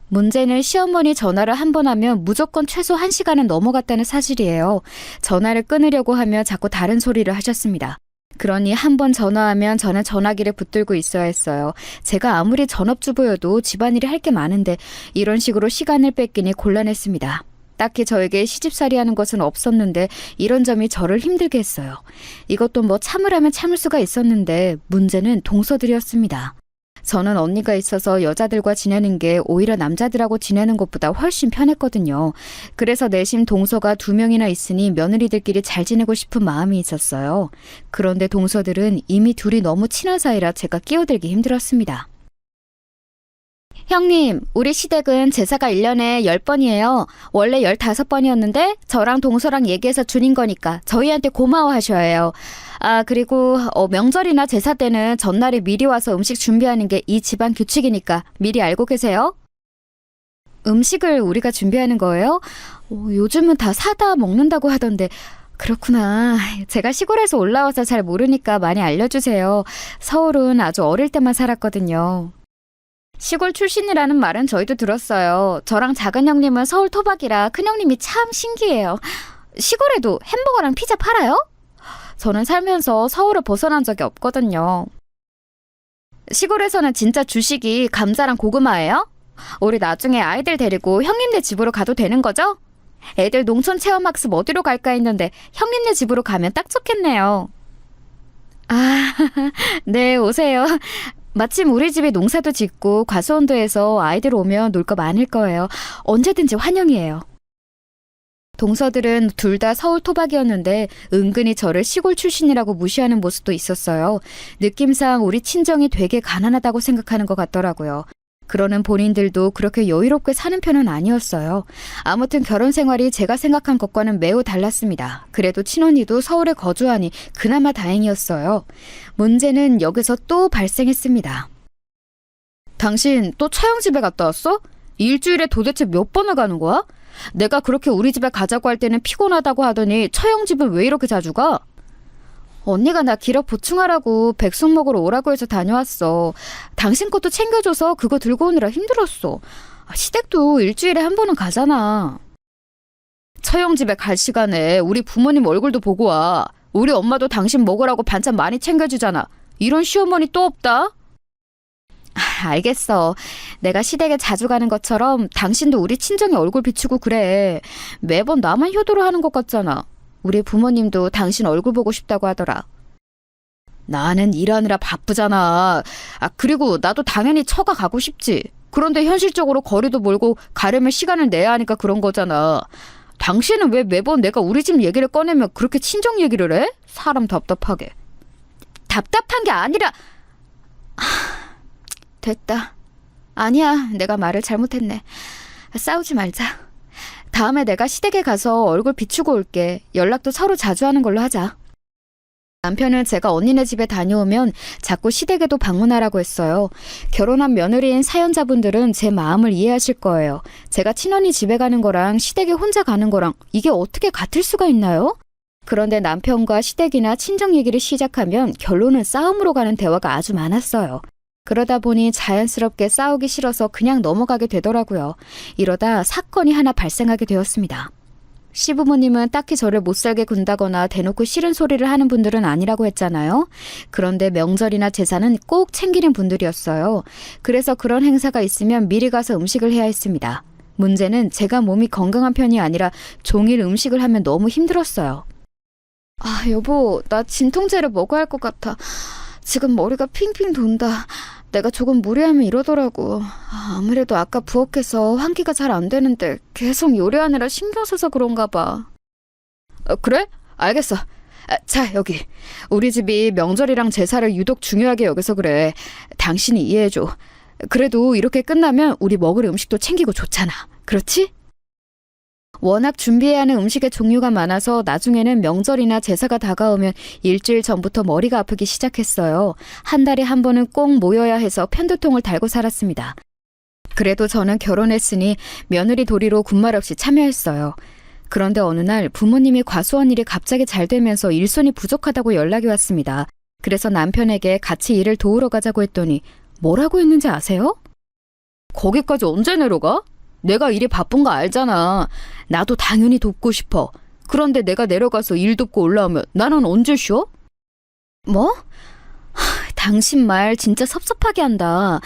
문제는 시어머니 전화를 한 번 하면 무조건 최소 1시간은 넘어갔다는 사실이에요. 전화를 끊으려고 하며 자꾸 다른 소리를 하셨습니다. 그러니 한 번 전화하면 저는 전화기를 붙들고 있어야 했어요. 제가 아무리 전업주부여도 집안일이 할 게 많은데 이런 식으로 시간을 뺏기니 곤란했습니다. 딱히 저에게 시집살이 하는 것은 없었는데 이런 점이 저를 힘들게 했어요. 이것도 뭐 참으라면 참을 수가 있었는데 문제는 동서들이었습니다. 저는 언니가 있어서 여자들과 지내는 게 오히려 남자들하고 지내는 것보다 훨씬 편했거든요. 그래서 내심 동서가 2명이나 있으니 며느리들끼리 잘 지내고 싶은 마음이 있었어요. 그런데 동서들은 이미 둘이 너무 친한 사이라 제가 끼어들기 힘들었습니다. 형님, 우리 시댁은 제사가 1년에 10번이에요. 원래 15번이었는데 저랑 동서랑 얘기해서 줄인 거니까 저희한테 고마워하셔야 해요. 아, 그리고 명절이나 제사 때는 전날에 미리 와서 음식 준비하는 게 이 집안 규칙이니까 미리 알고 계세요? 음식을 우리가 준비하는 거예요? 요즘은 다 사다 먹는다고 하던데 그렇구나. 제가 시골에서 올라와서 잘 모르니까 많이 알려주세요. 서울은 아주 어릴 때만 살았거든요. 시골 출신이라는 말은 저희도 들었어요. 저랑 작은 형님은 서울 토박이라 큰 형님이 참 신기해요. 시골에도 햄버거랑 피자 팔아요? 저는 살면서 서울을 벗어난 적이 없거든요. 시골에서는 진짜 주식이 감자랑 고구마예요? 우리 나중에 아이들 데리고 형님네 집으로 가도 되는 거죠? 애들 농촌 체험학습 어디로 갈까 했는데 형님네 집으로 가면 딱 좋겠네요. 아, 네, 오세요. 마침 우리 집이 농사도 짓고 과수원도 해서 아이들 오면 놀 거 많을 거예요. 언제든지 환영이에요. 동서들은 둘 다 서울 토박이었는데 은근히 저를 시골 출신이라고 무시하는 모습도 있었어요. 느낌상 우리 친정이 되게 가난하다고 생각하는 것 같더라고요. 그러는 본인들도 그렇게 여유롭게 사는 편은 아니었어요. 아무튼 결혼 생활이 제가 생각한 것과는 매우 달랐습니다. 그래도 친언니도 서울에 거주하니 그나마 다행이었어요. 문제는 여기서 또 발생했습니다. 당신 또 처형집에 갔다 왔어? 일주일에 도대체 몇 번을 가는 거야? 내가 그렇게 우리 집에 가자고 할 때는 피곤하다고 하더니 처형집은 왜 이렇게 자주 가? 언니가 나 기력 보충하라고 백숙 먹으러 오라고 해서 다녀왔어. 당신 것도 챙겨줘서 그거 들고 오느라 힘들었어. 시댁도 일주일에 한 번은 가잖아. 처형 집에 갈 시간에 우리 부모님 얼굴도 보고 와. 우리 엄마도 당신 먹으라고 반찬 많이 챙겨주잖아. 이런 시어머니 또 없다? 알겠어. 내가 시댁에 자주 가는 것처럼 당신도 우리 친정에 얼굴 비추고 그래. 매번 나만 효도를 하는 것 같잖아. 우리 부모님도 당신 얼굴 보고 싶다고 하더라. 나는 일하느라 바쁘잖아. 그리고 나도 당연히 처가 가고 싶지. 그런데 현실적으로 거리도 멀고 가려면 시간을 내야 하니까 그런 거잖아. 당신은 왜 매번 내가 우리 집 얘기를 꺼내면 그렇게 친정 얘기를 해? 사람 답답하게. 답답한 게 아니라... 됐다. 아니야, 내가 말을 잘못했네. 싸우지 말자. 다음에 내가 시댁에 가서 얼굴 비추고 올게. 연락도 서로 자주 하는 걸로 하자. 남편은 제가 언니네 집에 다녀오면 자꾸 시댁에도 방문하라고 했어요. 결혼한 며느리인 사연자분들은 제 마음을 이해하실 거예요. 제가 친언니 집에 가는 거랑 시댁에 혼자 가는 거랑 이게 어떻게 같을 수가 있나요? 그런데 남편과 시댁이나 친정 얘기를 시작하면 결론은 싸움으로 가는 대화가 아주 많았어요. 그러다 보니 자연스럽게 싸우기 싫어서 그냥 넘어가게 되더라고요. 이러다 사건이 하나 발생하게 되었습니다. 시부모님은 딱히 저를 못살게 군다거나 대놓고 싫은 소리를 하는 분들은 아니라고 했잖아요. 그런데 명절이나 제사는 꼭 챙기는 분들이었어요. 그래서 그런 행사가 있으면 미리 가서 음식을 해야 했습니다. 문제는 제가 몸이 건강한 편이 아니라 종일 음식을 하면 너무 힘들었어요. 여보, 나 진통제를 먹어야 할 것 같아. 지금 머리가 핑핑 돈다. 내가 조금 무리하면 이러더라고. 아무래도 아까 부엌에서 환기가 잘 안 되는데 계속 요리하느라 신경 써서 그런가 봐. 그래? 알겠어. 자, 여기. 우리 집이 명절이랑 제사를 유독 중요하게 여겨서 그래. 당신이 이해해줘. 그래도 이렇게 끝나면 우리 먹을 음식도 챙기고 좋잖아. 그렇지? 워낙 준비해야 하는 음식의 종류가 많아서 나중에는 명절이나 제사가 다가오면 일주일 전부터 머리가 아프기 시작했어요. 한 달에 한 번은 꼭 모여야 해서 편두통을 달고 살았습니다. 그래도 저는 결혼했으니 며느리 도리로 군말 없이 참여했어요. 그런데 어느 날 부모님이 과수원 일이 갑자기 잘 되면서 일손이 부족하다고 연락이 왔습니다. 그래서 남편에게 같이 일을 도우러 가자고 했더니 뭐라고 했는지 아세요? 거기까지 언제 내려가? 내가 일이 바쁜 거 알잖아. 나도 당연히 돕고 싶어. 그런데 내가 내려가서 일 돕고 올라오면 나는 언제 쉬어? 뭐? 당신 말 진짜 섭섭하게 한다.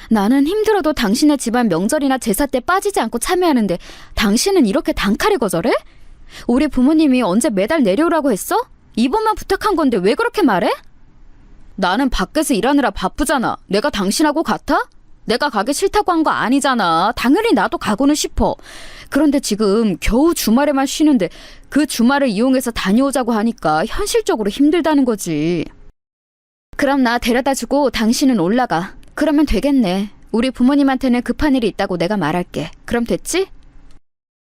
나는 힘들어도 당신의 집안 명절이나 제사 때 빠지지 않고 참여하는데 당신은 이렇게 단칼에 거절해? 우리 부모님이 언제 매달 내려오라고 했어? 이번만 부탁한 건데 왜 그렇게 말해? 나는 밖에서 일하느라 바쁘잖아. 내가 당신하고 같아? 내가 가기 싫다고 한 거 아니잖아. 당연히 나도 가고는 싶어. 그런데 지금 겨우 주말에만 쉬는데 그 주말을 이용해서 다녀오자고 하니까 현실적으로 힘들다는 거지. 그럼 나 데려다주고 당신은 올라가. 그러면 되겠네. 우리 부모님한테는 급한 일이 있다고 내가 말할게. 그럼 됐지?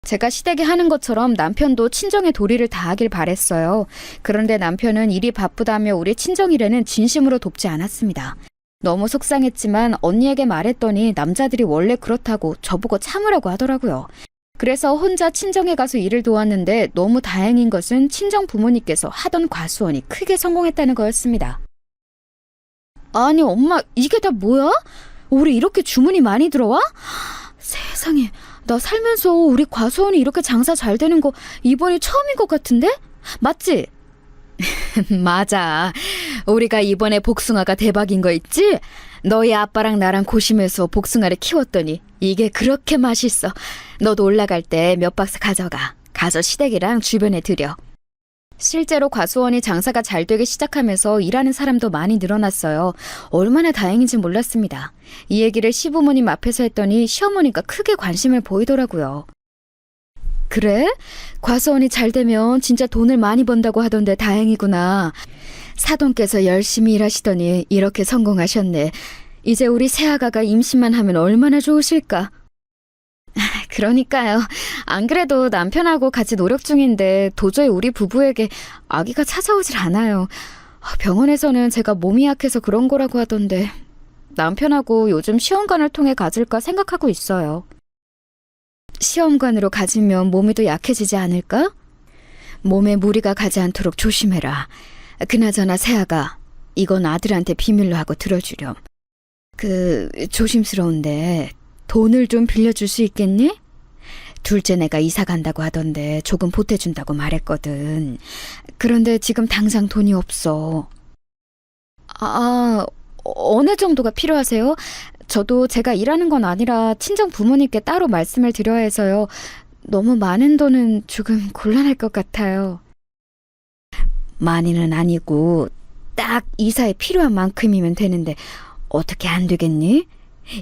제가 시댁에 하는 것처럼 남편도 친정의 도리를 다하길 바랬어요. 그런데 남편은 일이 바쁘다며 우리 친정 일에는 진심으로 돕지 않았습니다. 너무 속상했지만 언니에게 말했더니 남자들이 원래 그렇다고 저보고 참으라고 하더라고요. 그래서 혼자 친정에 가서 일을 도왔는데 너무 다행인 것은 친정 부모님께서 하던 과수원이 크게 성공했다는 거였습니다. 아니 엄마, 이게 다 뭐야? 우리 이렇게 주문이 많이 들어와? 세상에, 나 살면서 우리 과수원이 이렇게 장사 잘 되는 거 이번이 처음인 것 같은데? 맞지? 맞아. 우리가 이번에 복숭아가 대박인 거 있지? 너희 아빠랑 나랑 고심해서 복숭아를 키웠더니 이게 그렇게 맛있어. 너도 올라갈 때 몇 박스 가져가. 가서 시댁이랑 주변에 드려. 실제로 과수원이 장사가 잘 되기 시작하면서 일하는 사람도 많이 늘어났어요. 얼마나 다행인지 몰랐습니다. 이 얘기를 시부모님 앞에서 했더니 시어머니가 크게 관심을 보이더라고요. 그래? 과수원이 잘 되면 진짜 돈을 많이 번다고 하던데 다행이구나. 사돈께서 열심히 일하시더니 이렇게 성공하셨네. 이제 우리 새아가가 임신만 하면 얼마나 좋으실까? 그러니까요. 안 그래도 남편하고 같이 노력 중인데 도저히 우리 부부에게 아기가 찾아오질 않아요. 병원에서는 제가 몸이 약해서 그런 거라고 하던데 남편하고 요즘 시험관을 통해 가질까 생각하고 있어요. 시험관으로 가지면 몸이 더 약해지지 않을까? 몸에 무리가 가지 않도록 조심해라. 그나저나 세아가 이건 아들한테 비밀로 하고 들어주렴. 조심스러운데 돈을 좀 빌려줄 수 있겠니? 둘째 내가 이사 간다고 하던데 조금 보태준다고 말했거든. 그런데 지금 당장 돈이 없어. 어느 정도가 필요하세요? 저도 제가 일하는 건 아니라 친정 부모님께 따로 말씀을 드려야 해서요. 너무 많은 돈은 조금 곤란할 것 같아요. 많이는 아니고 딱 이사에 필요한 만큼이면 되는데 어떻게 안 되겠니?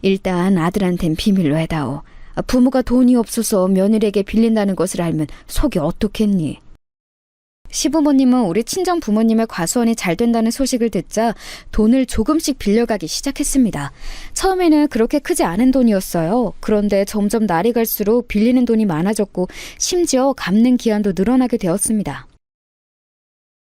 일단 아들한텐 비밀로 해다오. 부모가 돈이 없어서 며느리에게 빌린다는 것을 알면 속이 어떻겠니? 시부모님은 우리 친정 부모님의 과수원이 잘 된다는 소식을 듣자 돈을 조금씩 빌려가기 시작했습니다. 처음에는 그렇게 크지 않은 돈이었어요. 그런데 점점 날이 갈수록 빌리는 돈이 많아졌고 심지어 갚는 기한도 늘어나게 되었습니다.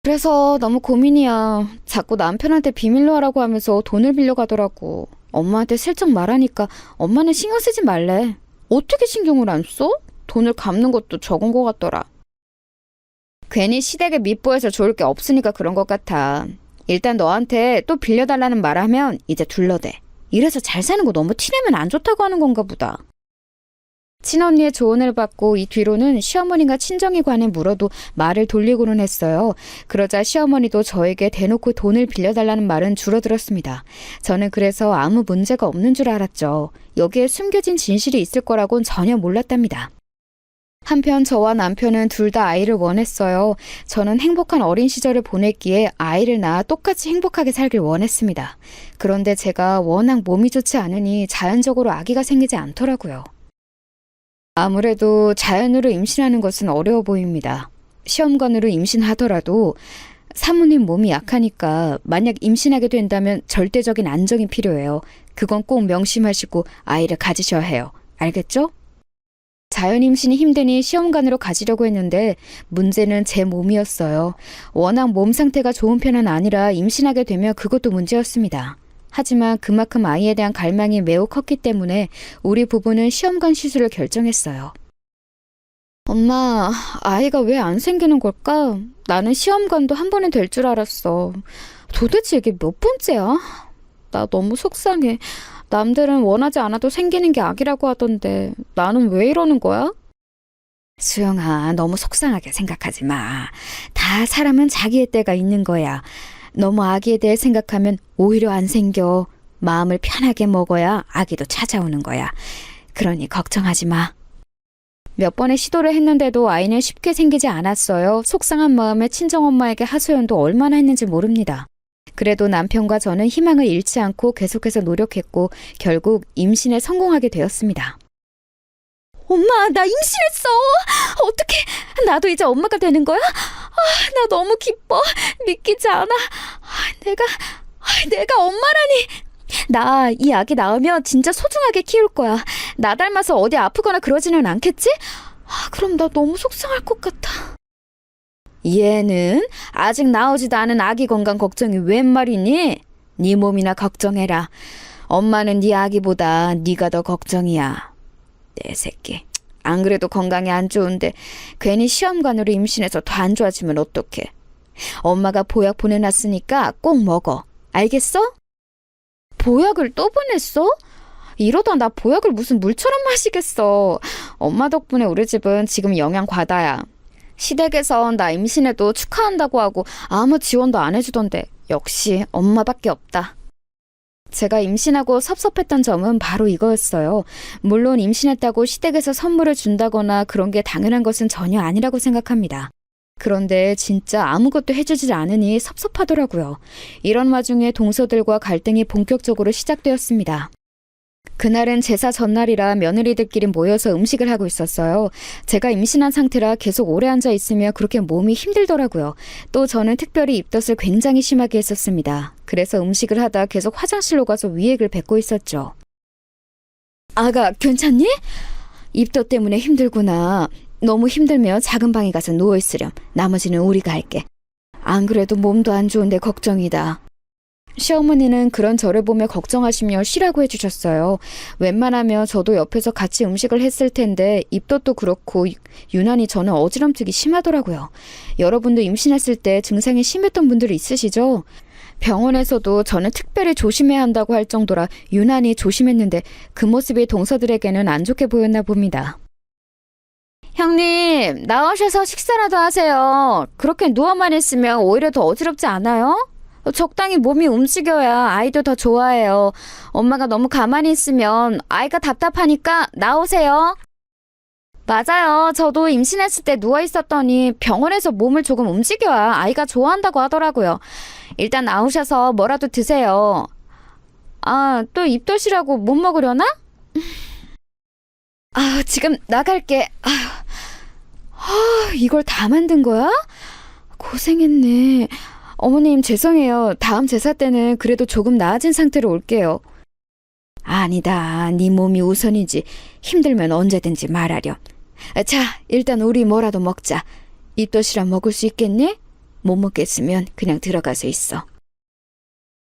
그래서 너무 고민이야. 자꾸 남편한테 비밀로 하라고 하면서 돈을 빌려가더라고. 엄마한테 슬쩍 말하니까 엄마는 신경 쓰지 말래. 어떻게 신경을 안 써? 돈을 갚는 것도 적은 것 같더라. 괜히 시댁에 밉보여서 좋을 게 없으니까 그런 것 같아. 일단 너한테 또 빌려달라는 말하면 이제 둘러대. 이래서 잘 사는 거 너무 티내면 안 좋다고 하는 건가 보다. 친언니의 조언을 받고 이 뒤로는 시어머니가 친정에 관해 물어도 말을 돌리고는 했어요. 그러자 시어머니도 저에게 대놓고 돈을 빌려달라는 말은 줄어들었습니다. 저는 그래서 아무 문제가 없는 줄 알았죠. 여기에 숨겨진 진실이 있을 거라고는 전혀 몰랐답니다. 한편 저와 남편은 둘 다 아이를 원했어요. 저는 행복한 어린 시절을 보냈기에 아이를 낳아 똑같이 행복하게 살길 원했습니다. 그런데 제가 워낙 몸이 좋지 않으니 자연적으로 아기가 생기지 않더라고요. 아무래도 자연으로 임신하는 것은 어려워 보입니다. 시험관으로 임신하더라도 사모님 몸이 약하니까 만약 임신하게 된다면 절대적인 안정이 필요해요. 그건 꼭 명심하시고 아이를 가지셔야 해요. 알겠죠? 자연 임신이 힘드니 시험관으로 가지려고 했는데 문제는 제 몸이었어요. 워낙 몸 상태가 좋은 편은 아니라 임신하게 되면 그것도 문제였습니다. 하지만 그만큼 아이에 대한 갈망이 매우 컸기 때문에 우리 부부는 시험관 시술을 결정했어요. 엄마, 아이가 왜 안 생기는 걸까? 나는 시험관도 한 번에 될 줄 알았어. 도대체 이게 몇 번째야? 나 너무 속상해. 남들은 원하지 않아도 생기는 게 악이라고 하던데 나는 왜 이러는 거야? 수영아, 너무 속상하게 생각하지 마. 다 사람은 자기의 때가 있는 거야. 너무 아기에 대해 생각하면 오히려 안 생겨. 마음을 편하게 먹어야 아기도 찾아오는 거야. 그러니 걱정하지 마. 몇 번의 시도를 했는데도 아이는 쉽게 생기지 않았어요. 속상한 마음에 친정엄마에게 하소연도 얼마나 했는지 모릅니다. 그래도 남편과 저는 희망을 잃지 않고 계속해서 노력했고 결국 임신에 성공하게 되었습니다. 엄마, 나 임신했어. 어떡해. 나도 이제 엄마가 되는 거야? 나 너무 기뻐. 믿기지 않아. 내가 엄마라니. 나 이 아기 낳으면 진짜 소중하게 키울 거야. 나 닮아서 어디 아프거나 그러지는 않겠지? 그럼 나 너무 속상할 것 같아. 얘는 아직 나오지도 않은 아기 건강 걱정이 웬 말이니? 네 몸이나 걱정해라. 엄마는 네 아기보다 네가 더 걱정이야. 내 새끼. 안 그래도 건강이 안 좋은데 괜히 시험관으로 임신해서 더 안 좋아지면 어떡해. 엄마가 보약 보내놨으니까 꼭 먹어. 알겠어? 보약을 또 보냈어? 이러다 나 보약을 무슨 물처럼 마시겠어. 엄마 덕분에 우리 집은 지금 영양 과다야. 시댁에선 나 임신해도 축하한다고 하고 아무 지원도 안 해주던데 역시 엄마밖에 없다. 제가 임신하고 섭섭했던 점은 바로 이거였어요. 물론 임신했다고 시댁에서 선물을 준다거나 그런 게 당연한 것은 전혀 아니라고 생각합니다. 그런데 진짜 아무것도 해주지 않으니 섭섭하더라고요. 이런 와중에 동서들과 갈등이 본격적으로 시작되었습니다. 그날은 제사 전날이라 며느리들끼리 모여서 음식을 하고 있었어요. 제가 임신한 상태라 계속 오래 앉아 있으며 그렇게 몸이 힘들더라고요. 또 저는 특별히 입덧을 굉장히 심하게 했었습니다. 그래서 음식을 하다 계속 화장실로 가서 위액을 뱉고 있었죠. 아가, 괜찮니? 입덧 때문에 힘들구나. 너무 힘들면 작은 방에 가서 누워있으렴. 나머지는 우리가 할게. 안 그래도 몸도 안 좋은데 걱정이다. 시어머니는 그런 저를 보며 걱정하시며 쉬라고 해주셨어요. 웬만하면 저도 옆에서 같이 음식을 했을 텐데 입덧도 그렇고 유난히 저는 어지럼증이 심하더라고요. 여러분도 임신했을 때 증상이 심했던 분들이 있으시죠? 병원에서도 저는 특별히 조심해야 한다고 할 정도라 유난히 조심했는데 그 모습이 동서들에게는 안 좋게 보였나 봅니다. 형님, 나오셔서 식사라도 하세요. 그렇게 누워만 있으면 오히려 더 어지럽지 않아요? 적당히 몸이 움직여야 아이도 더 좋아해요. 엄마가 너무 가만히 있으면 아이가 답답하니까 나오세요. 맞아요. 저도 임신했을 때 누워 있었더니 병원에서 몸을 조금 움직여야 아이가 좋아한다고 하더라고요. 일단 나오셔서 뭐라도 드세요. 아, 또 입덧이라고 못 먹으려나? 아, 지금 나갈게. 이걸 다 만든 거야? 고생했네. 어머님 죄송해요. 다음 제사 때는 그래도 조금 나아진 상태로 올게요. 아니다. 네 몸이 우선이지. 힘들면 언제든지 말하렴. 자, 일단 우리 뭐라도 먹자. 입덧이라 먹을 수 있겠니? 못 먹겠으면 그냥 들어가서 있어.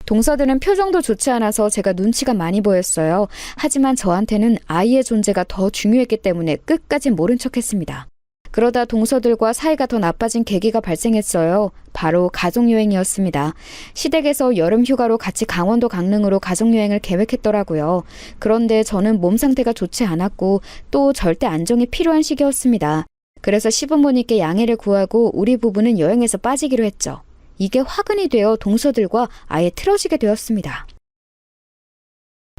동서들은 표정도 좋지 않아서 제가 눈치가 많이 보였어요. 하지만 저한테는 아이의 존재가 더 중요했기 때문에 끝까지 모른 척했습니다. 그러다 동서들과 사이가 더 나빠진 계기가 발생했어요. 바로 가족여행이었습니다. 시댁에서 여름 휴가로 같이 강원도 강릉으로 가족여행을 계획했더라고요. 그런데 저는 몸 상태가 좋지 않았고 또 절대 안정이 필요한 시기였습니다. 그래서 시부모님께 양해를 구하고 우리 부부는 여행에서 빠지기로 했죠. 이게 화근이 되어 동서들과 아예 틀어지게 되었습니다.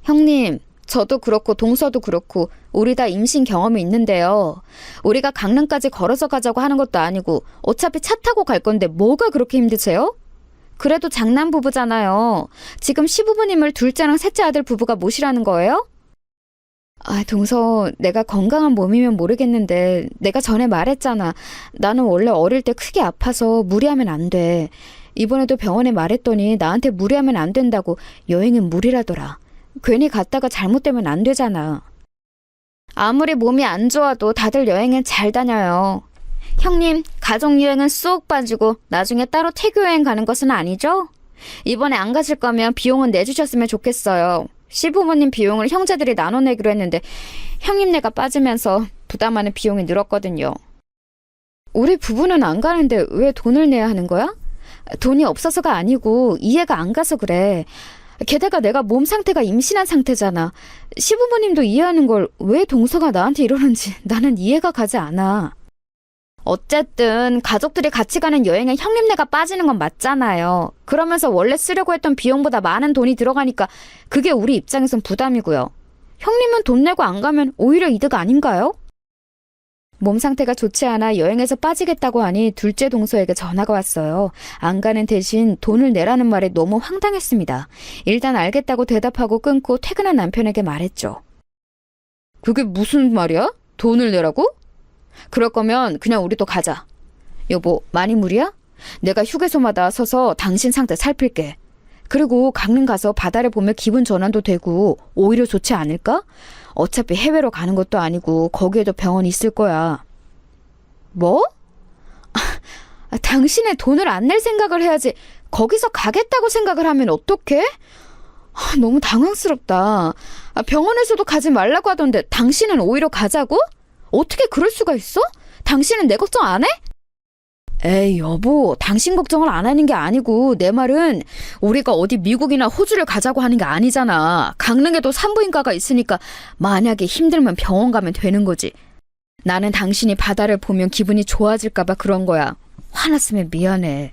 형님, 저도 그렇고 동서도 그렇고 우리 다 임신 경험이 있는데요. 우리가 강릉까지 걸어서 가자고 하는 것도 아니고 어차피 차 타고 갈 건데 뭐가 그렇게 힘드세요? 그래도 장남 부부잖아요. 지금 시부모님을 둘째랑 셋째 아들 부부가 모시라는 거예요? 아, 동서, 내가 건강한 몸이면 모르겠는데 내가 전에 말했잖아. 나는 원래 어릴 때 크게 아파서 무리하면 안 돼. 이번에도 병원에 말했더니 나한테 무리하면 안 된다고 여행은 무리라더라. 괜히 갔다가 잘못되면 안 되잖아. 아무리 몸이 안 좋아도 다들 여행은 잘 다녀요. 형님, 가족여행은 쏙 빠지고 나중에 따로 태교여행 가는 것은 아니죠? 이번에 안 가실 거면 비용은 내주셨으면 좋겠어요. 시부모님 비용을 형제들이 나눠내기로 했는데 형님네가 빠지면서 부담하는 비용이 늘었거든요. 우리 부부는 안 가는데 왜 돈을 내야 하는 거야? 돈이 없어서가 아니고 이해가 안 가서 그래. 게다가 내가 몸 상태가 임신한 상태잖아. 시부모님도 이해하는 걸 왜 동서가 나한테 이러는지 나는 이해가 가지 않아. 어쨌든 가족들이 같이 가는 여행에 형님네가 빠지는 건 맞잖아요. 그러면서 원래 쓰려고 했던 비용보다 많은 돈이 들어가니까 그게 우리 입장에선 부담이고요. 형님은 돈 내고 안 가면 오히려 이득 아닌가요? 몸 상태가 좋지 않아 여행에서 빠지겠다고 하니 둘째 동서에게 전화가 왔어요. 안 가는 대신 돈을 내라는 말에 너무 황당했습니다. 일단 알겠다고 대답하고 끊고 퇴근한 남편에게 말했죠. 그게 무슨 말이야? 돈을 내라고? 그럴 거면 그냥 우리도 가자. 여보, 많이 무리야? 내가 휴게소마다 서서 당신 상태 살필게. 그리고 강릉 가서 바다를 보며 기분 전환도 되고 오히려 좋지 않을까? 어차피 해외로 가는 것도 아니고 거기에도 병원 있을 거야. 뭐? 당신의 돈을 안 낼 생각을 해야지. 거기서 가겠다고 생각을 하면 어떡해? 너무 당황스럽다. 병원에서도 가지 말라고 하던데 당신은 오히려 가자고? 어떻게 그럴 수가 있어? 당신은 내 걱정 안 해? 에이 여보, 당신 걱정을 안 하는 게 아니고 내 말은 우리가 어디 미국이나 호주를 가자고 하는 게 아니잖아. 강릉에도 산부인과가 있으니까 만약에 힘들면 병원 가면 되는 거지. 나는 당신이 바다를 보면 기분이 좋아질까 봐 그런 거야. 화났으면 미안해.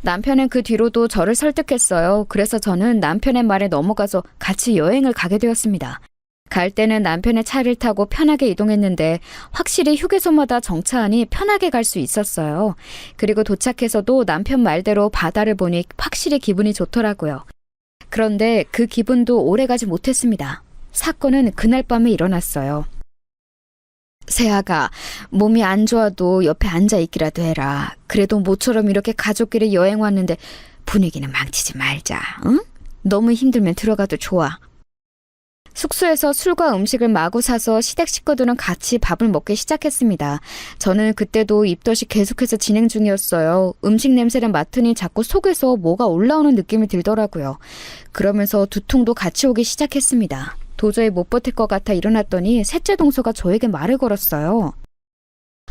남편은 그 뒤로도 저를 설득했어요. 그래서 저는 남편의 말에 넘어가서 같이 여행을 가게 되었습니다. 갈 때는 남편의 차를 타고 편하게 이동했는데 확실히 휴게소마다 정차하니 편하게 갈 수 있었어요. 그리고 도착해서도 남편 말대로 바다를 보니 확실히 기분이 좋더라고요. 그런데 그 기분도 오래가지 못했습니다. 사건은 그날 밤에 일어났어요. 세아가 몸이 안 좋아도 옆에 앉아있기라도 해라. 그래도 모처럼 이렇게 가족끼리 여행 왔는데 분위기는 망치지 말자. 응? 너무 힘들면 들어가도 좋아. 숙소에서 술과 음식을 마구 사서 시댁 식구들은 같이 밥을 먹기 시작했습니다. 저는 그때도 입덧이 계속해서 진행 중이었어요. 음식 냄새를 맡으니 자꾸 속에서 뭐가 올라오는 느낌이 들더라고요. 그러면서 두통도 같이 오기 시작했습니다. 도저히 못 버틸 것 같아 일어났더니 셋째 동서가 저에게 말을 걸었어요.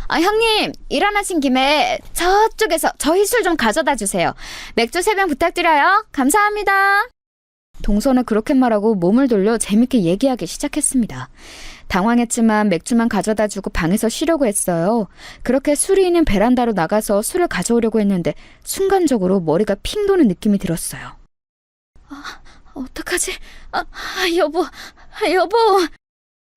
형님, 일어나신 김에 저쪽에서 저희 술 좀 가져다 주세요. 맥주 3병 부탁드려요. 감사합니다. 동서는 그렇게 말하고 몸을 돌려 재밌게 얘기하기 시작했습니다. 당황했지만 맥주만 가져다 주고 방에서 쉬려고 했어요. 그렇게 술이 있는 베란다로 나가서 술을 가져오려고 했는데 순간적으로 머리가 핑 도는 느낌이 들었어요. 어떡하지? 여보.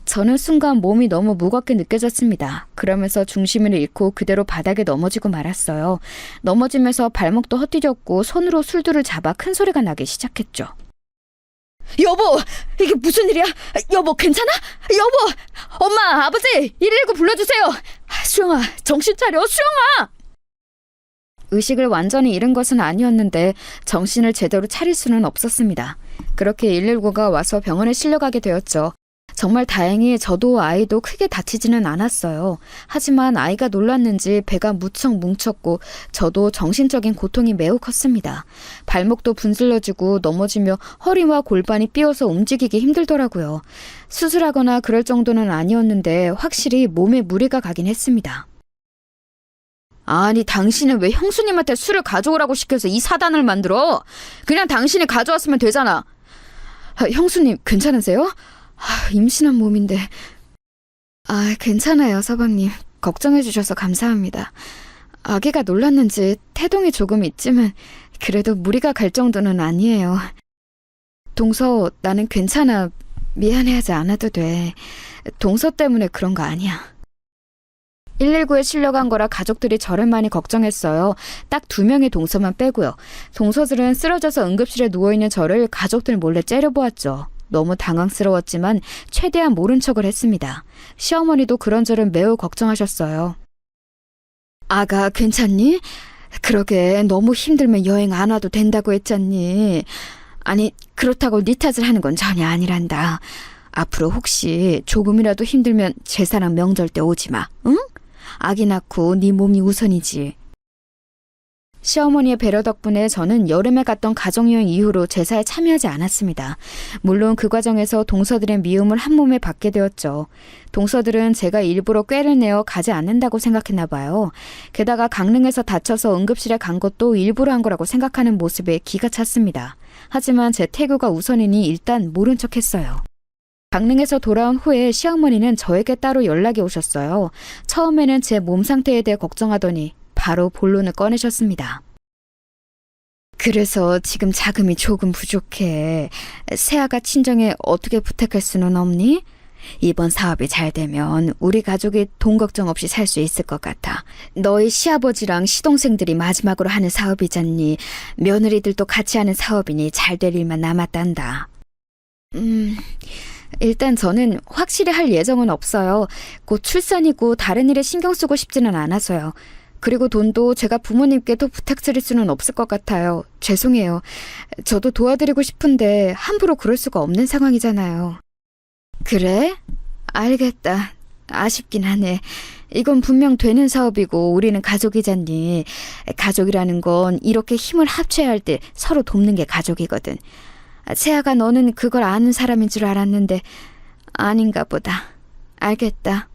저는 순간 몸이 너무 무겁게 느껴졌습니다. 그러면서 중심을 잃고 그대로 바닥에 넘어지고 말았어요. 넘어지면서 발목도 헛디뎠고 손으로 술두를 잡아 큰 소리가 나기 시작했죠. 여보! 이게 무슨 일이야? 여보, 괜찮아? 여보! 엄마, 아버지! 119 불러주세요! 수영아, 정신 차려, 수영아! 의식을 완전히 잃은 것은 아니었는데 정신을 제대로 차릴 수는 없었습니다. 그렇게 119가 와서 병원에 실려가게 되었죠. 정말 다행히 저도 아이도 크게 다치지는 않았어요. 하지만 아이가 놀랐는지 배가 무척 뭉쳤고 저도 정신적인 고통이 매우 컸습니다. 발목도 분질러지고 넘어지며 허리와 골반이 삐어서 움직이기 힘들더라고요. 수술하거나 그럴 정도는 아니었는데 확실히 몸에 무리가 가긴 했습니다. 아니, 당신은 왜 형수님한테 술을 가져오라고 시켜서 이 사단을 만들어? 그냥 당신이 가져왔으면 되잖아. 형수님, 괜찮으세요? 임신한 몸인데. 괜찮아요, 서방님. 걱정해 주셔서 감사합니다. 아기가 놀랐는지 태동이 조금 있지만 그래도 무리가 갈 정도는 아니에요. 동서, 나는 괜찮아. 미안해하지 않아도 돼. 동서 때문에 그런 거 아니야. 119에 실려간 거라 가족들이 저를 많이 걱정했어요. 딱 2명의 동서만 빼고요. 동서들은 쓰러져서 응급실에 누워있는 저를 가족들 몰래 째려보았죠. 너무 당황스러웠지만 최대한 모른 척을 했습니다. 시어머니도 그런저런 매우 걱정하셨어요. 아가, 괜찮니? 그러게, 너무 힘들면 여행 안 와도 된다고 했잖니. 아니, 그렇다고 네 탓을 하는 건 전혀 아니란다. 앞으로 혹시 조금이라도 힘들면 제사랑 명절 때 오지 마, 응? 아기 낳고 네 몸이 우선이지. 시어머니의 배려 덕분에 저는 여름에 갔던 가족여행 이후로 제사에 참여하지 않았습니다. 물론 그 과정에서 동서들의 미움을 한 몸에 받게 되었죠. 동서들은 제가 일부러 꾀를 내어 가지 않는다고 생각했나 봐요. 게다가 강릉에서 다쳐서 응급실에 간 것도 일부러 한 거라고 생각하는 모습에 기가 찼습니다. 하지만 제 태교가 우선이니 일단 모른 척했어요. 강릉에서 돌아온 후에 시어머니는 저에게 따로 연락이 오셨어요. 처음에는 제 몸 상태에 대해 걱정하더니 바로 본론을 꺼내셨습니다. 그래서 지금 자금이 조금 부족해. 새아가 친정에 어떻게 부탁할 수는 없니? 이번 사업이 잘 되면 우리 가족이 돈 걱정 없이 살 수 있을 것 같아. 너희 시아버지랑 시동생들이 마지막으로 하는 사업이잖니. 며느리들도 같이 하는 사업이니 잘 될 일만 남았단다. 일단 저는 확실히 할 예정은 없어요. 곧 출산이고 다른 일에 신경 쓰고 싶지는 않아서요. 그리고 돈도 제가 부모님께 더 부탁드릴 수는 없을 것 같아요. 죄송해요. 저도 도와드리고 싶은데 함부로 그럴 수가 없는 상황이잖아요. 그래? 알겠다. 아쉽긴 하네. 이건 분명 되는 사업이고 우리는 가족이잖니. 가족이라는 건 이렇게 힘을 합쳐야 할 때 서로 돕는 게 가족이거든. 세아가 너는 그걸 아는 사람인 줄 알았는데 아닌가 보다. 알겠다.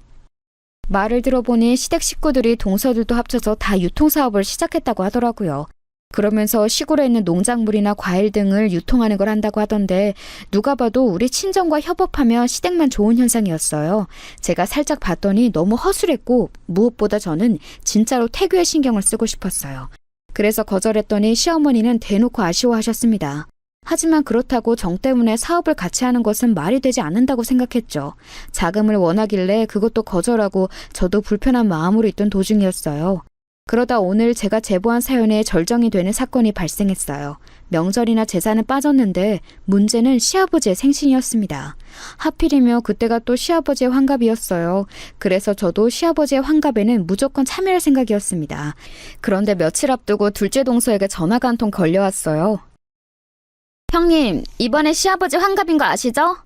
말을 들어보니 시댁 식구들이 동서들도 합쳐서 다 유통사업을 시작했다고 하더라고요. 그러면서 시골에 있는 농작물이나 과일 등을 유통하는 걸 한다고 하던데 누가 봐도 우리 친정과 협업하면 시댁만 좋은 현상이었어요. 제가 살짝 봤더니 너무 허술했고 무엇보다 저는 진짜로 태교에 신경을 쓰고 싶었어요. 그래서 거절했더니 시어머니는 대놓고 아쉬워하셨습니다. 하지만 그렇다고 정 때문에 사업을 같이 하는 것은 말이 되지 않는다고 생각했죠. 자금을 원하길래 그것도 거절하고 저도 불편한 마음으로 있던 도중이었어요. 그러다 오늘 제가 제보한 사연에 절정이 되는 사건이 발생했어요. 명절이나 제사는 빠졌는데 문제는 시아버지의 생신이었습니다. 하필이며 그때가 또 시아버지의 환갑이었어요. 그래서 저도 시아버지의 환갑에는 무조건 참여할 생각이었습니다. 그런데 며칠 앞두고 둘째 동서에게 전화가 한 통 걸려왔어요. 형님, 이번에 시아버지 환갑인 거 아시죠?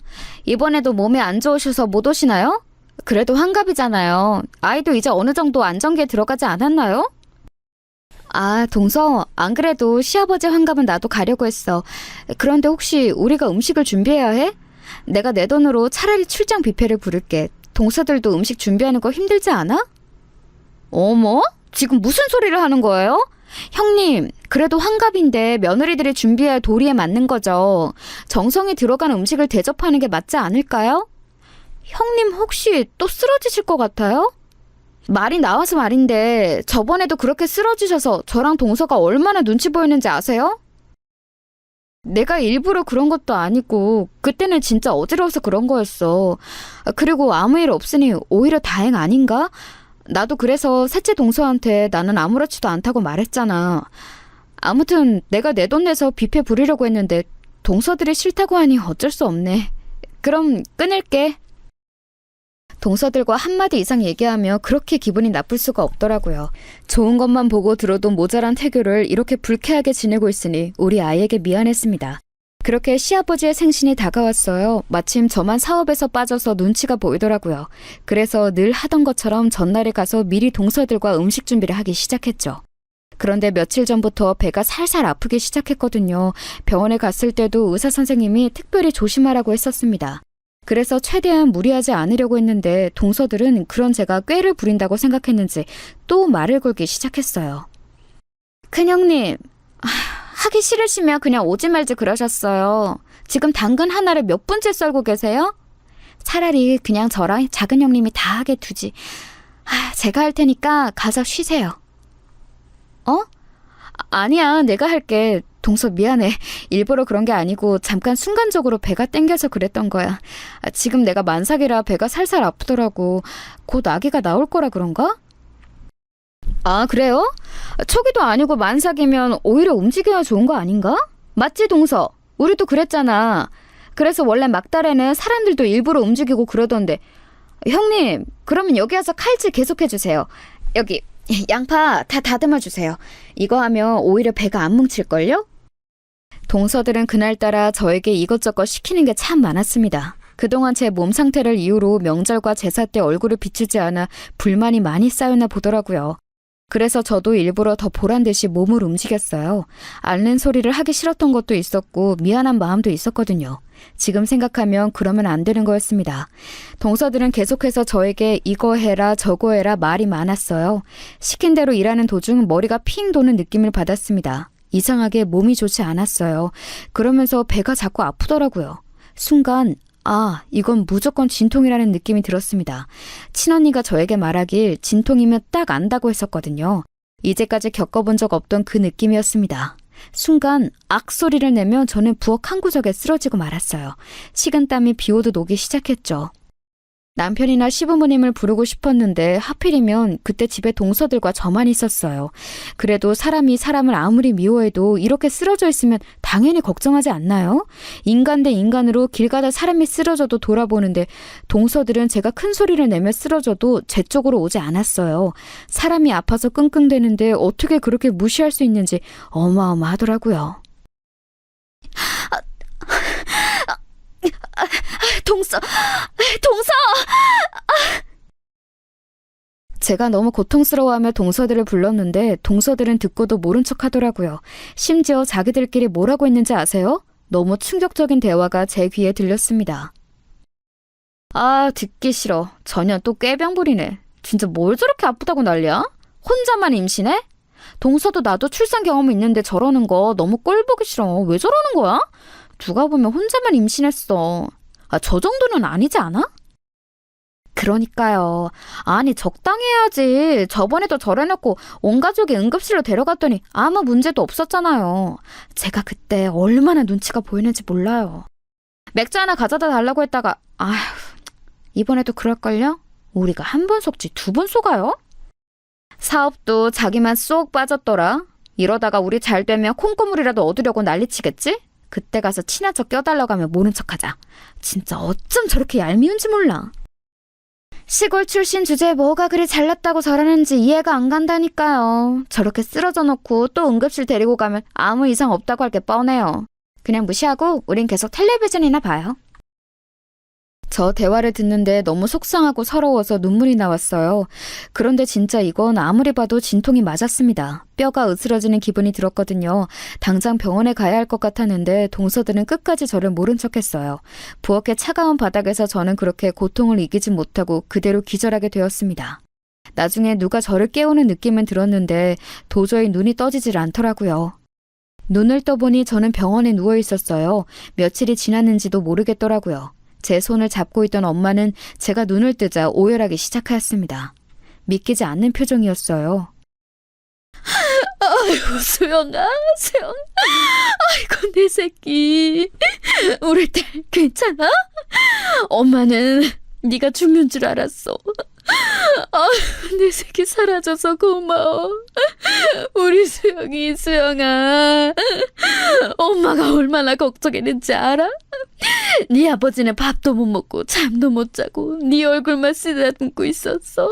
이번에도 몸이 안 좋으셔서 못 오시나요? 그래도 환갑이잖아요. 아이도 이제 어느 정도 안정기에 들어가지 않았나요? 아, 동서, 안 그래도 시아버지 환갑은 나도 가려고 했어. 그런데 혹시 우리가 음식을 준비해야 해? 내가 내 돈으로 차라리 출장 뷔페를 부를게. 동서들도 음식 준비하는 거 힘들지 않아? 어머? 지금 무슨 소리를 하는 거예요? 형님, 그래도 환갑인데 며느리들이 준비해야 할 도리에 맞는 거죠. 정성이 들어간 음식을 대접하는 게 맞지 않을까요? 형님 혹시 또 쓰러지실 것 같아요? 말이 나와서 말인데 저번에도 그렇게 쓰러지셔서 저랑 동서가 얼마나 눈치 보였는지 아세요? 내가 일부러 그런 것도 아니고 그때는 진짜 어지러워서 그런 거였어. 그리고 아무 일 없으니 오히려 다행 아닌가? 나도 그래서 셋째 동서한테 나는 아무렇지도 않다고 말했잖아. 아무튼 내가 내 돈 내서 뷔페 부리려고 했는데 동서들이 싫다고 하니 어쩔 수 없네. 그럼 끊을게. 동서들과 한마디 이상 얘기하며 그렇게 기분이 나쁠 수가 없더라고요. 좋은 것만 보고 들어도 모자란 태교를 이렇게 불쾌하게 지내고 있으니 우리 아이에게 미안했습니다. 그렇게 시아버지의 생신이 다가왔어요. 마침 저만 사업에서 빠져서 눈치가 보이더라고요. 그래서 늘 하던 것처럼 전날에 가서 미리 동서들과 음식 준비를 하기 시작했죠. 그런데 며칠 전부터 배가 살살 아프기 시작했거든요. 병원에 갔을 때도 의사 선생님이 특별히 조심하라고 했었습니다. 그래서 최대한 무리하지 않으려고 했는데 동서들은 그런 제가 꾀를 부린다고 생각했는지 또 말을 걸기 시작했어요. 큰형님, 하기 싫으시면 그냥 오지 말지 그러셨어요. 지금 당근 하나를 몇 분째 썰고 계세요? 차라리 그냥 저랑 작은 형님이 다 하게 두지. 제가 할 테니까 가서 쉬세요. 어? 아니야, 내가 할게. 동서 미안해. 일부러 그런 게 아니고 잠깐 순간적으로 배가 땡겨서 그랬던 거야. 지금 내가 만삭이라 배가 살살 아프더라고. 곧 아기가 나올 거라 그런가? 아, 그래요? 초기도 아니고 만삭이면 오히려 움직여야 좋은 거 아닌가? 맞지, 동서? 우리도 그랬잖아. 그래서 원래 막달에는 사람들도 일부러 움직이고 그러던데. 형님, 그러면 여기 와서 칼질 계속해주세요. 여기 양파 다 다듬어 주세요. 이거 하면 오히려 배가 안 뭉칠걸요? 동서들은 그날따라 저에게 이것저것 시키는 게 참 많았습니다. 그동안 제 몸 상태를 이유로 명절과 제사 때 얼굴을 비추지 않아 불만이 많이 쌓였나 보더라고요. 그래서 저도 일부러 더 보란 듯이 몸을 움직였어요. 앓는 소리를 하기 싫었던 것도 있었고 미안한 마음도 있었거든요. 지금 생각하면 그러면 안 되는 거였습니다. 동서들은 계속해서 저에게 이거 해라 저거 해라 말이 많았어요. 시킨 대로 일하는 도중 머리가 핑 도는 느낌을 받았습니다. 이상하게 몸이 좋지 않았어요. 그러면서 배가 자꾸 아프더라고요. 순간 이건 무조건 진통이라는 느낌이 들었습니다. 친언니가 저에게 말하길 진통이면 딱 안다고 했었거든요. 이제까지 겪어본 적 없던 그 느낌이었습니다. 순간 악소리를 내며 저는 부엌 한 구석에 쓰러지고 말았어요. 식은땀이 비오듯 오기 시작했죠. 남편이나 시부모님을 부르고 싶었는데 하필이면 그때 집에 동서들과 저만 있었어요. 그래도 사람이 사람을 아무리 미워해도 이렇게 쓰러져 있으면 당연히 걱정하지 않나요? 인간 대 인간으로 길 가다 사람이 쓰러져도 돌아보는데 동서들은 제가 큰 소리를 내며 쓰러져도 제 쪽으로 오지 않았어요. 사람이 아파서 끙끙대는데 어떻게 그렇게 무시할 수 있는지 어마어마하더라고요. 동서! 제가 너무 고통스러워하며 동서들을 불렀는데 동서들은 듣고도 모른 척 하더라고요. 심지어 자기들끼리 뭐라고 했는지 아세요? 너무 충격적인 대화가 제 귀에 들렸습니다. 듣기 싫어. 전혀 또 꾀병 부리네. 진짜 뭘 저렇게 아프다고 난리야? 혼자만 임신해? 동서도 나도 출산 경험이 있는데 저러는 거 너무 꼴 보기 싫어. 왜 저러는 거야? 누가 보면 혼자만 임신했어. 저 정도는 아니지 않아? 그러니까요. 아니 적당히 해야지. 저번에도 저래놓고 온 가족이 응급실로 데려갔더니 아무 문제도 없었잖아요. 제가 그때 얼마나 눈치가 보이는지 몰라요. 맥주 하나 가져다 달라고 했다가 이번에도 그럴걸요? 우리가 한 번 속지 두 번 속아요? 사업도 자기만 쏙 빠졌더라. 이러다가 우리 잘 되면 콩고물이라도 얻으려고 난리치겠지? 그때 가서 친한 척 껴달라고 하면 모른 척하자. 진짜 어쩜 저렇게 얄미운지 몰라. 시골 출신 주제에 뭐가 그리 잘났다고 저러는지 이해가 안 간다니까요. 저렇게 쓰러져 놓고 또 응급실 데리고 가면 아무 이상 없다고 할 게 뻔해요. 그냥 무시하고 우린 계속 텔레비전이나 봐요. 저 대화를 듣는데 너무 속상하고 서러워서 눈물이 나왔어요. 그런데 진짜 이건 아무리 봐도 진통이 맞았습니다. 뼈가 으스러지는 기분이 들었거든요. 당장 병원에 가야 할 것 같았는데 동서들은 끝까지 저를 모른 척했어요. 부엌의 차가운 바닥에서 저는 그렇게 고통을 이기지 못하고 그대로 기절하게 되었습니다. 나중에 누가 저를 깨우는 느낌은 들었는데 도저히 눈이 떠지질 않더라고요. 눈을 떠보니 저는 병원에 누워 있었어요. 며칠이 지났는지도 모르겠더라고요. 제 손을 잡고 있던 엄마는 제가 눈을 뜨자 오열하기 시작하였습니다. 믿기지 않는 표정이었어요. 아이고, 수영아. 아이고, 내 새끼. 우리 딸 괜찮아? 엄마는 네가 죽는 줄 알았어. 내 새끼 사라져서 고마워. 우리 수영아. 엄마가 얼마나 걱정했는지 알아? 네 아버지는 밥도 못 먹고 잠도 못 자고 네 얼굴만 쓰다듬고 있었어.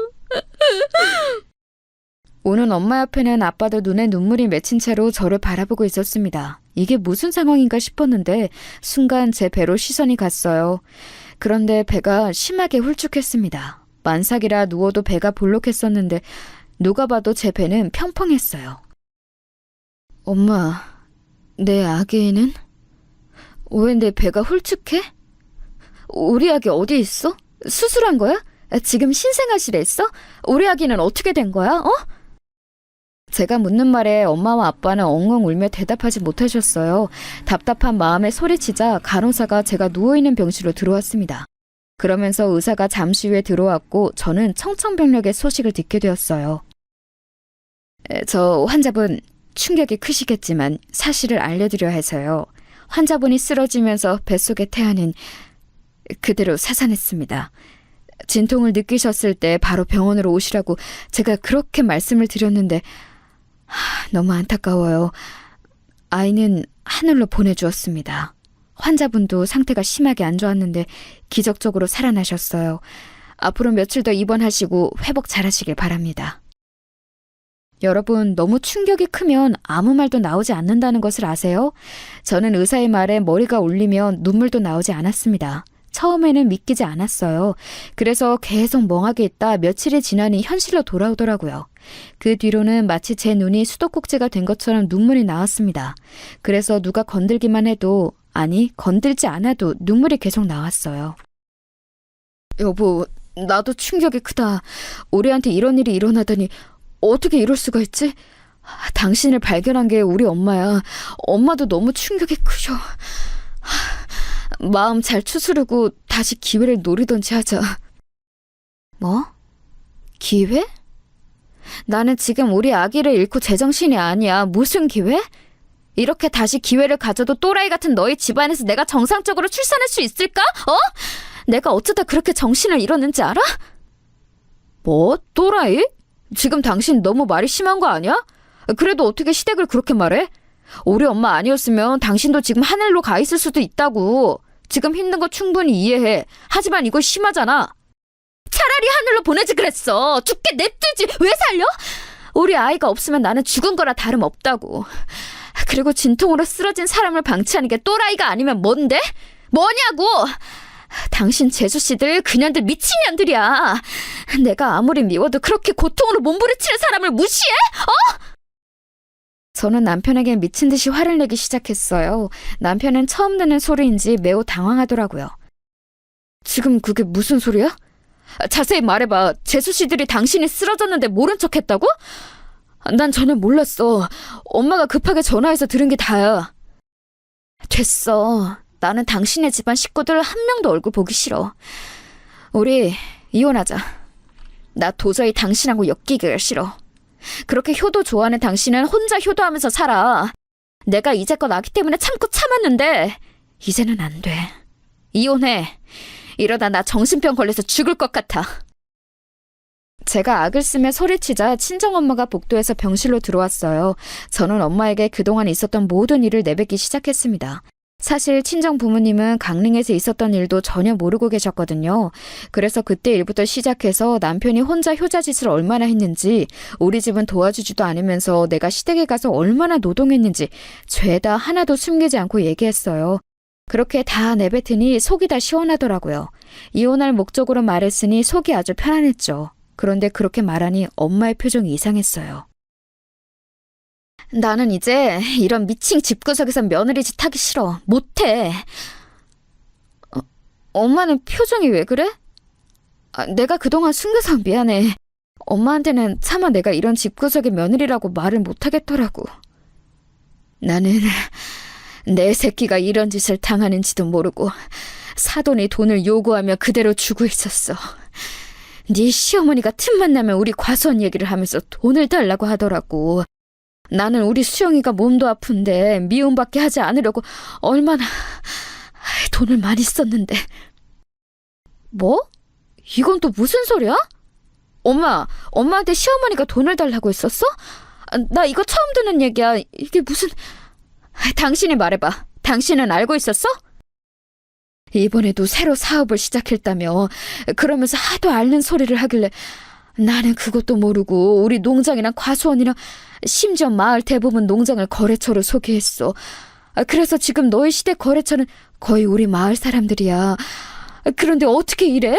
오는 엄마 옆에는 아빠도 눈에 눈물이 맺힌 채로 저를 바라보고 있었습니다. 이게 무슨 상황인가 싶었는데 순간 제 배로 시선이 갔어요. 그런데 배가 심하게 훌쭉했습니다. 만삭이라 누워도 배가 볼록했었는데 누가 봐도 제 배는 평평했어요. 엄마, 내 아기는? 왜 내 배가 훌쭉해? 우리 아기 어디 있어? 수술한 거야? 지금 신생아실에 있어? 우리 아기는 어떻게 된 거야? 어? 제가 묻는 말에 엄마와 아빠는 엉엉 울며 대답하지 못하셨어요. 답답한 마음에 소리치자 간호사가 제가 누워있는 병실로 들어왔습니다. 그러면서 의사가 잠시 후에 들어왔고 저는 청천벽력의 소식을 듣게 되었어요. 저 환자분 충격이 크시겠지만 사실을 알려드려 해서요. 환자분이 쓰러지면서 뱃속의 태아는 그대로 사산했습니다. 진통을 느끼셨을 때 바로 병원으로 오시라고 제가 그렇게 말씀을 드렸는데 너무 안타까워요. 아이는 하늘로 보내주었습니다. 환자분도 상태가 심하게 안 좋았는데 기적적으로 살아나셨어요. 앞으로 며칠 더 입원하시고 회복 잘하시길 바랍니다. 여러분, 너무 충격이 크면 아무 말도 나오지 않는다는 것을 아세요? 저는 의사의 말에 머리가 울리면 눈물도 나오지 않았습니다. 처음에는 믿기지 않았어요. 그래서 계속 멍하게 있다 며칠이 지나니 현실로 돌아오더라고요. 그 뒤로는 마치 제 눈이 수도꼭지가 된 것처럼 눈물이 나왔습니다. 그래서 누가 건들기만 해도, 아니 건들지 않아도 눈물이 계속 나왔어요. 여보, 나도 충격이 크다. 우리한테 이런 일이 일어나다니 어떻게 이럴 수가 있지? 당신을 발견한 게 우리 엄마야. 엄마도 너무 충격이 크셔. 마음 잘 추스르고 다시 기회를 노리던지 하자. 뭐? 기회? 나는 지금 우리 아기를 잃고 제정신이 아니야. 무슨 기회? 이렇게 다시 기회를 가져도 또라이 같은 너희 집안에서 내가 정상적으로 출산할 수 있을까? 어? 내가 어쩌다 그렇게 정신을 잃었는지 알아? 뭐? 또라이? 지금 당신 너무 말이 심한 거 아니야? 그래도 어떻게 시댁을 그렇게 말해? 우리 엄마 아니었으면 당신도 지금 하늘로 가 있을 수도 있다고. 지금 힘든 거 충분히 이해해. 하지만 이거 심하잖아. 차라리 하늘로 보내지 그랬어. 죽게 냅두지. 왜 살려? 우리 아이가 없으면 나는 죽은 거라 다름없다고. 그리고 진통으로 쓰러진 사람을 방치하는 게 또라이가 아니면 뭔데? 뭐냐고! 당신 재수씨들 그년들 미친년들이야. 내가 아무리 미워도 그렇게 고통으로 몸부림치는 사람을 무시해? 어? 저는 남편에게 미친 듯이 화를 내기 시작했어요. 남편은 처음 듣는 소리인지 매우 당황하더라고요. 지금 그게 무슨 소리야? 자세히 말해봐. 재수씨들이 당신이 쓰러졌는데 모른 척했다고? 난 전혀 몰랐어. 엄마가 급하게 전화해서 들은 게 다야. 됐어. 나는 당신네 집안 식구들 한 명도 얼굴 보기 싫어. 우리 이혼하자. 나 도저히 당신하고 엮이기가 싫어. 그렇게 효도 좋아하는 당신은 혼자 효도하면서 살아. 내가 이제껏 아기 때문에 참고 참았는데 이제는 안 돼. 이혼해. 이러다 나 정신병 걸려서 죽을 것 같아. 제가 악을 쓰며 소리치자 친정엄마가 복도에서 병실로 들어왔어요. 저는 엄마에게 그동안 있었던 모든 일을 내뱉기 시작했습니다. 사실 친정 부모님은 강릉에서 있었던 일도 전혀 모르고 계셨거든요. 그래서 그때 일부터 시작해서 남편이 혼자 효자짓을 얼마나 했는지, 우리 집은 도와주지도 않으면서 내가 시댁에 가서 얼마나 노동했는지 죄다 하나도 숨기지 않고 얘기했어요. 그렇게 다 내뱉으니 속이 다 시원하더라고요. 이혼할 목적으로 말했으니 속이 아주 편안했죠. 그런데 그렇게 말하니 엄마의 표정이 이상했어요. 나는 이제 이런 미친 집구석에서 며느리 짓 하기 싫어. 못해. 엄마는 표정이 왜 그래? 내가 그동안 숨겨서 미안해. 엄마한테는 차마 내가 이런 집구석의 며느리라고 말을 못하겠더라고. 나는 내 새끼가 이런 짓을 당하는지도 모르고 사돈이 돈을 요구하며 그대로 주고 있었어. 네 시어머니가 틈만 나면 우리 과수원 얘기를 하면서 돈을 달라고 하더라고. 나는 우리 수영이가 몸도 아픈데 미움받게 하지 않으려고 얼마나 돈을 많이 썼는데. 뭐? 이건 또 무슨 소리야? 엄마한테 시어머니가 돈을 달라고 했었어? 나 이거 처음 듣는 얘기야. 이게 무슨... 당신이 말해봐. 당신은 알고 있었어? 이번에도 새로 사업을 시작했다며. 그러면서 하도 앓는 소리를 하길래 나는 그것도 모르고 우리 농장이랑 과수원이랑 심지어 마을 대부분 농장을 거래처로 소개했어. 그래서 지금 너희 시댁 거래처는 거의 우리 마을 사람들이야. 그런데 어떻게 이래?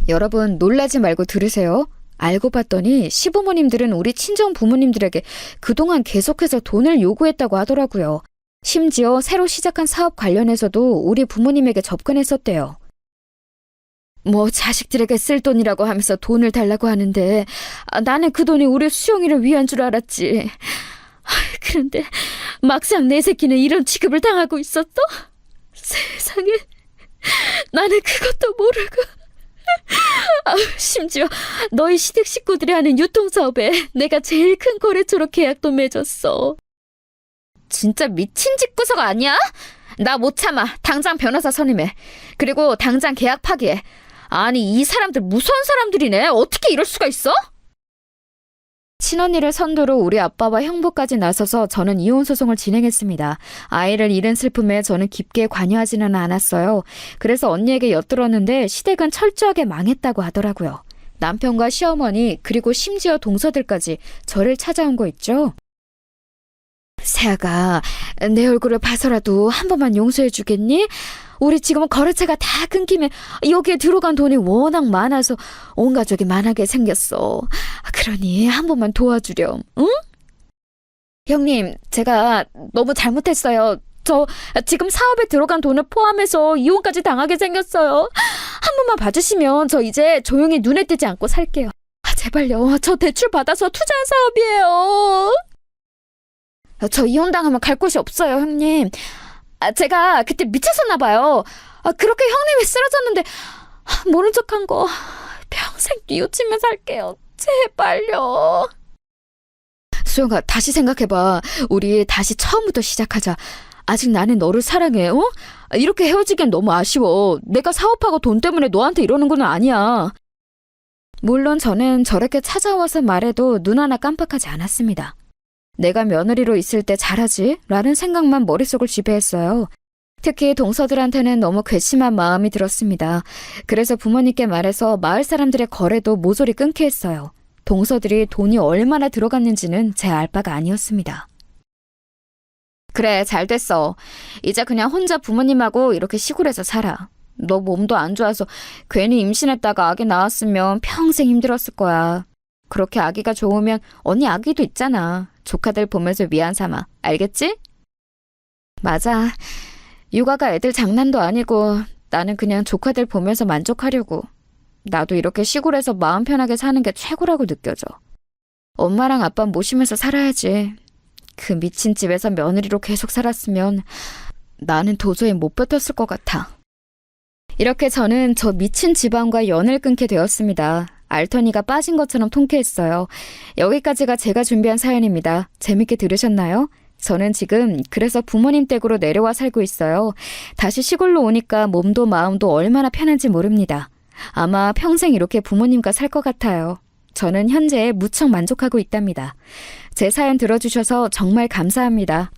여러분 놀라지 말고 들으세요. 알고 봤더니 시부모님들은 우리 친정 부모님들에게 그동안 계속해서 돈을 요구했다고 하더라고요. 심지어 새로 시작한 사업 관련해서도 우리 부모님에게 접근했었대요. 뭐 자식들에게 쓸 돈이라고 하면서 돈을 달라고 하는데 나는 그 돈이 우리 수영이를 위한 줄 알았지. 그런데 막상 내 새끼는 이런 취급을 당하고 있었어? 세상에, 나는 그것도 모르고. 심지어 너희 시댁 식구들이 하는 유통사업에 내가 제일 큰 거래처로 계약도 맺었어. 진짜 미친 집구석 아니야? 나 못 참아. 당장 변호사 선임해. 그리고 당장 계약 파기해. 아니 이 사람들 무서운 사람들이네. 어떻게 이럴 수가 있어? 친언니를 선두로 우리 아빠와 형부까지 나서서 저는 이혼소송을 진행했습니다. 아이를 잃은 슬픔에 저는 깊게 관여하지는 않았어요. 그래서 언니에게 엿들었는데 시댁은 철저하게 망했다고 하더라고요. 남편과 시어머니 그리고 심지어 동서들까지 저를 찾아온 거 있죠. 세아가 내 얼굴을 봐서라도 한 번만 용서해 주겠니? 우리 지금 거래처가 다 끊기면 여기에 들어간 돈이 워낙 많아서 온 가족이 만하게 생겼어. 그러니 한 번만 도와주렴, 응? 형님, 제가 너무 잘못했어요. 저 지금 사업에 들어간 돈을 포함해서 이혼까지 당하게 생겼어요. 한 번만 봐주시면 저 이제 조용히 눈에 띄지 않고 살게요. 제발요. 저 대출 받아서 투자한 사업이에요. 저 이혼당하면 갈 곳이 없어요, 형님. 제가 그때 미쳤었나 봐요. 그렇게 형님이 쓰러졌는데 모른 척한 거 평생 뉘우치며 살게요. 제발요. 수영아, 다시 생각해봐. 우리 다시 처음부터 시작하자. 아직 나는 너를 사랑해. 어? 이렇게 헤어지기엔 너무 아쉬워. 내가 사업하고 돈 때문에 너한테 이러는 건 아니야. 물론 저는 저렇게 찾아와서 말해도 눈 하나 깜빡하지 않았습니다. 내가 며느리로 있을 때 잘하지? 라는 생각만 머릿속을 지배했어요. 특히 동서들한테는 너무 괘씸한 마음이 들었습니다. 그래서 부모님께 말해서 마을 사람들의 거래도 모조리 끊게 했어요. 동서들이 돈이 얼마나 들어갔는지는 제 알 바가 아니었습니다. 그래, 잘 됐어. 이제 그냥 혼자 부모님하고 이렇게 시골에서 살아. 너 몸도 안 좋아서 괜히 임신했다가 아기 낳았으면 평생 힘들었을 거야. 그렇게 아기가 좋으면 언니 아기도 있잖아. 조카들 보면서 미안 삼아. 알겠지? 맞아. 육아가 애들 장난도 아니고 나는 그냥 조카들 보면서 만족하려고. 나도 이렇게 시골에서 마음 편하게 사는 게 최고라고 느껴져. 엄마랑 아빠 모시면서 살아야지. 그 미친 집에서 며느리로 계속 살았으면 나는 도저히 못 버텼을 것 같아. 이렇게 저는 저 미친 집안과 연을 끊게 되었습니다. 알터니가 빠진 것처럼 통쾌했어요. 여기까지가 제가 준비한 사연입니다. 재밌게 들으셨나요? 저는 지금 그래서 부모님 댁으로 내려와 살고 있어요. 다시 시골로 오니까 몸도 마음도 얼마나 편한지 모릅니다. 아마 평생 이렇게 부모님과 살 것 같아요. 저는 현재에 무척 만족하고 있답니다. 제 사연 들어주셔서 정말 감사합니다.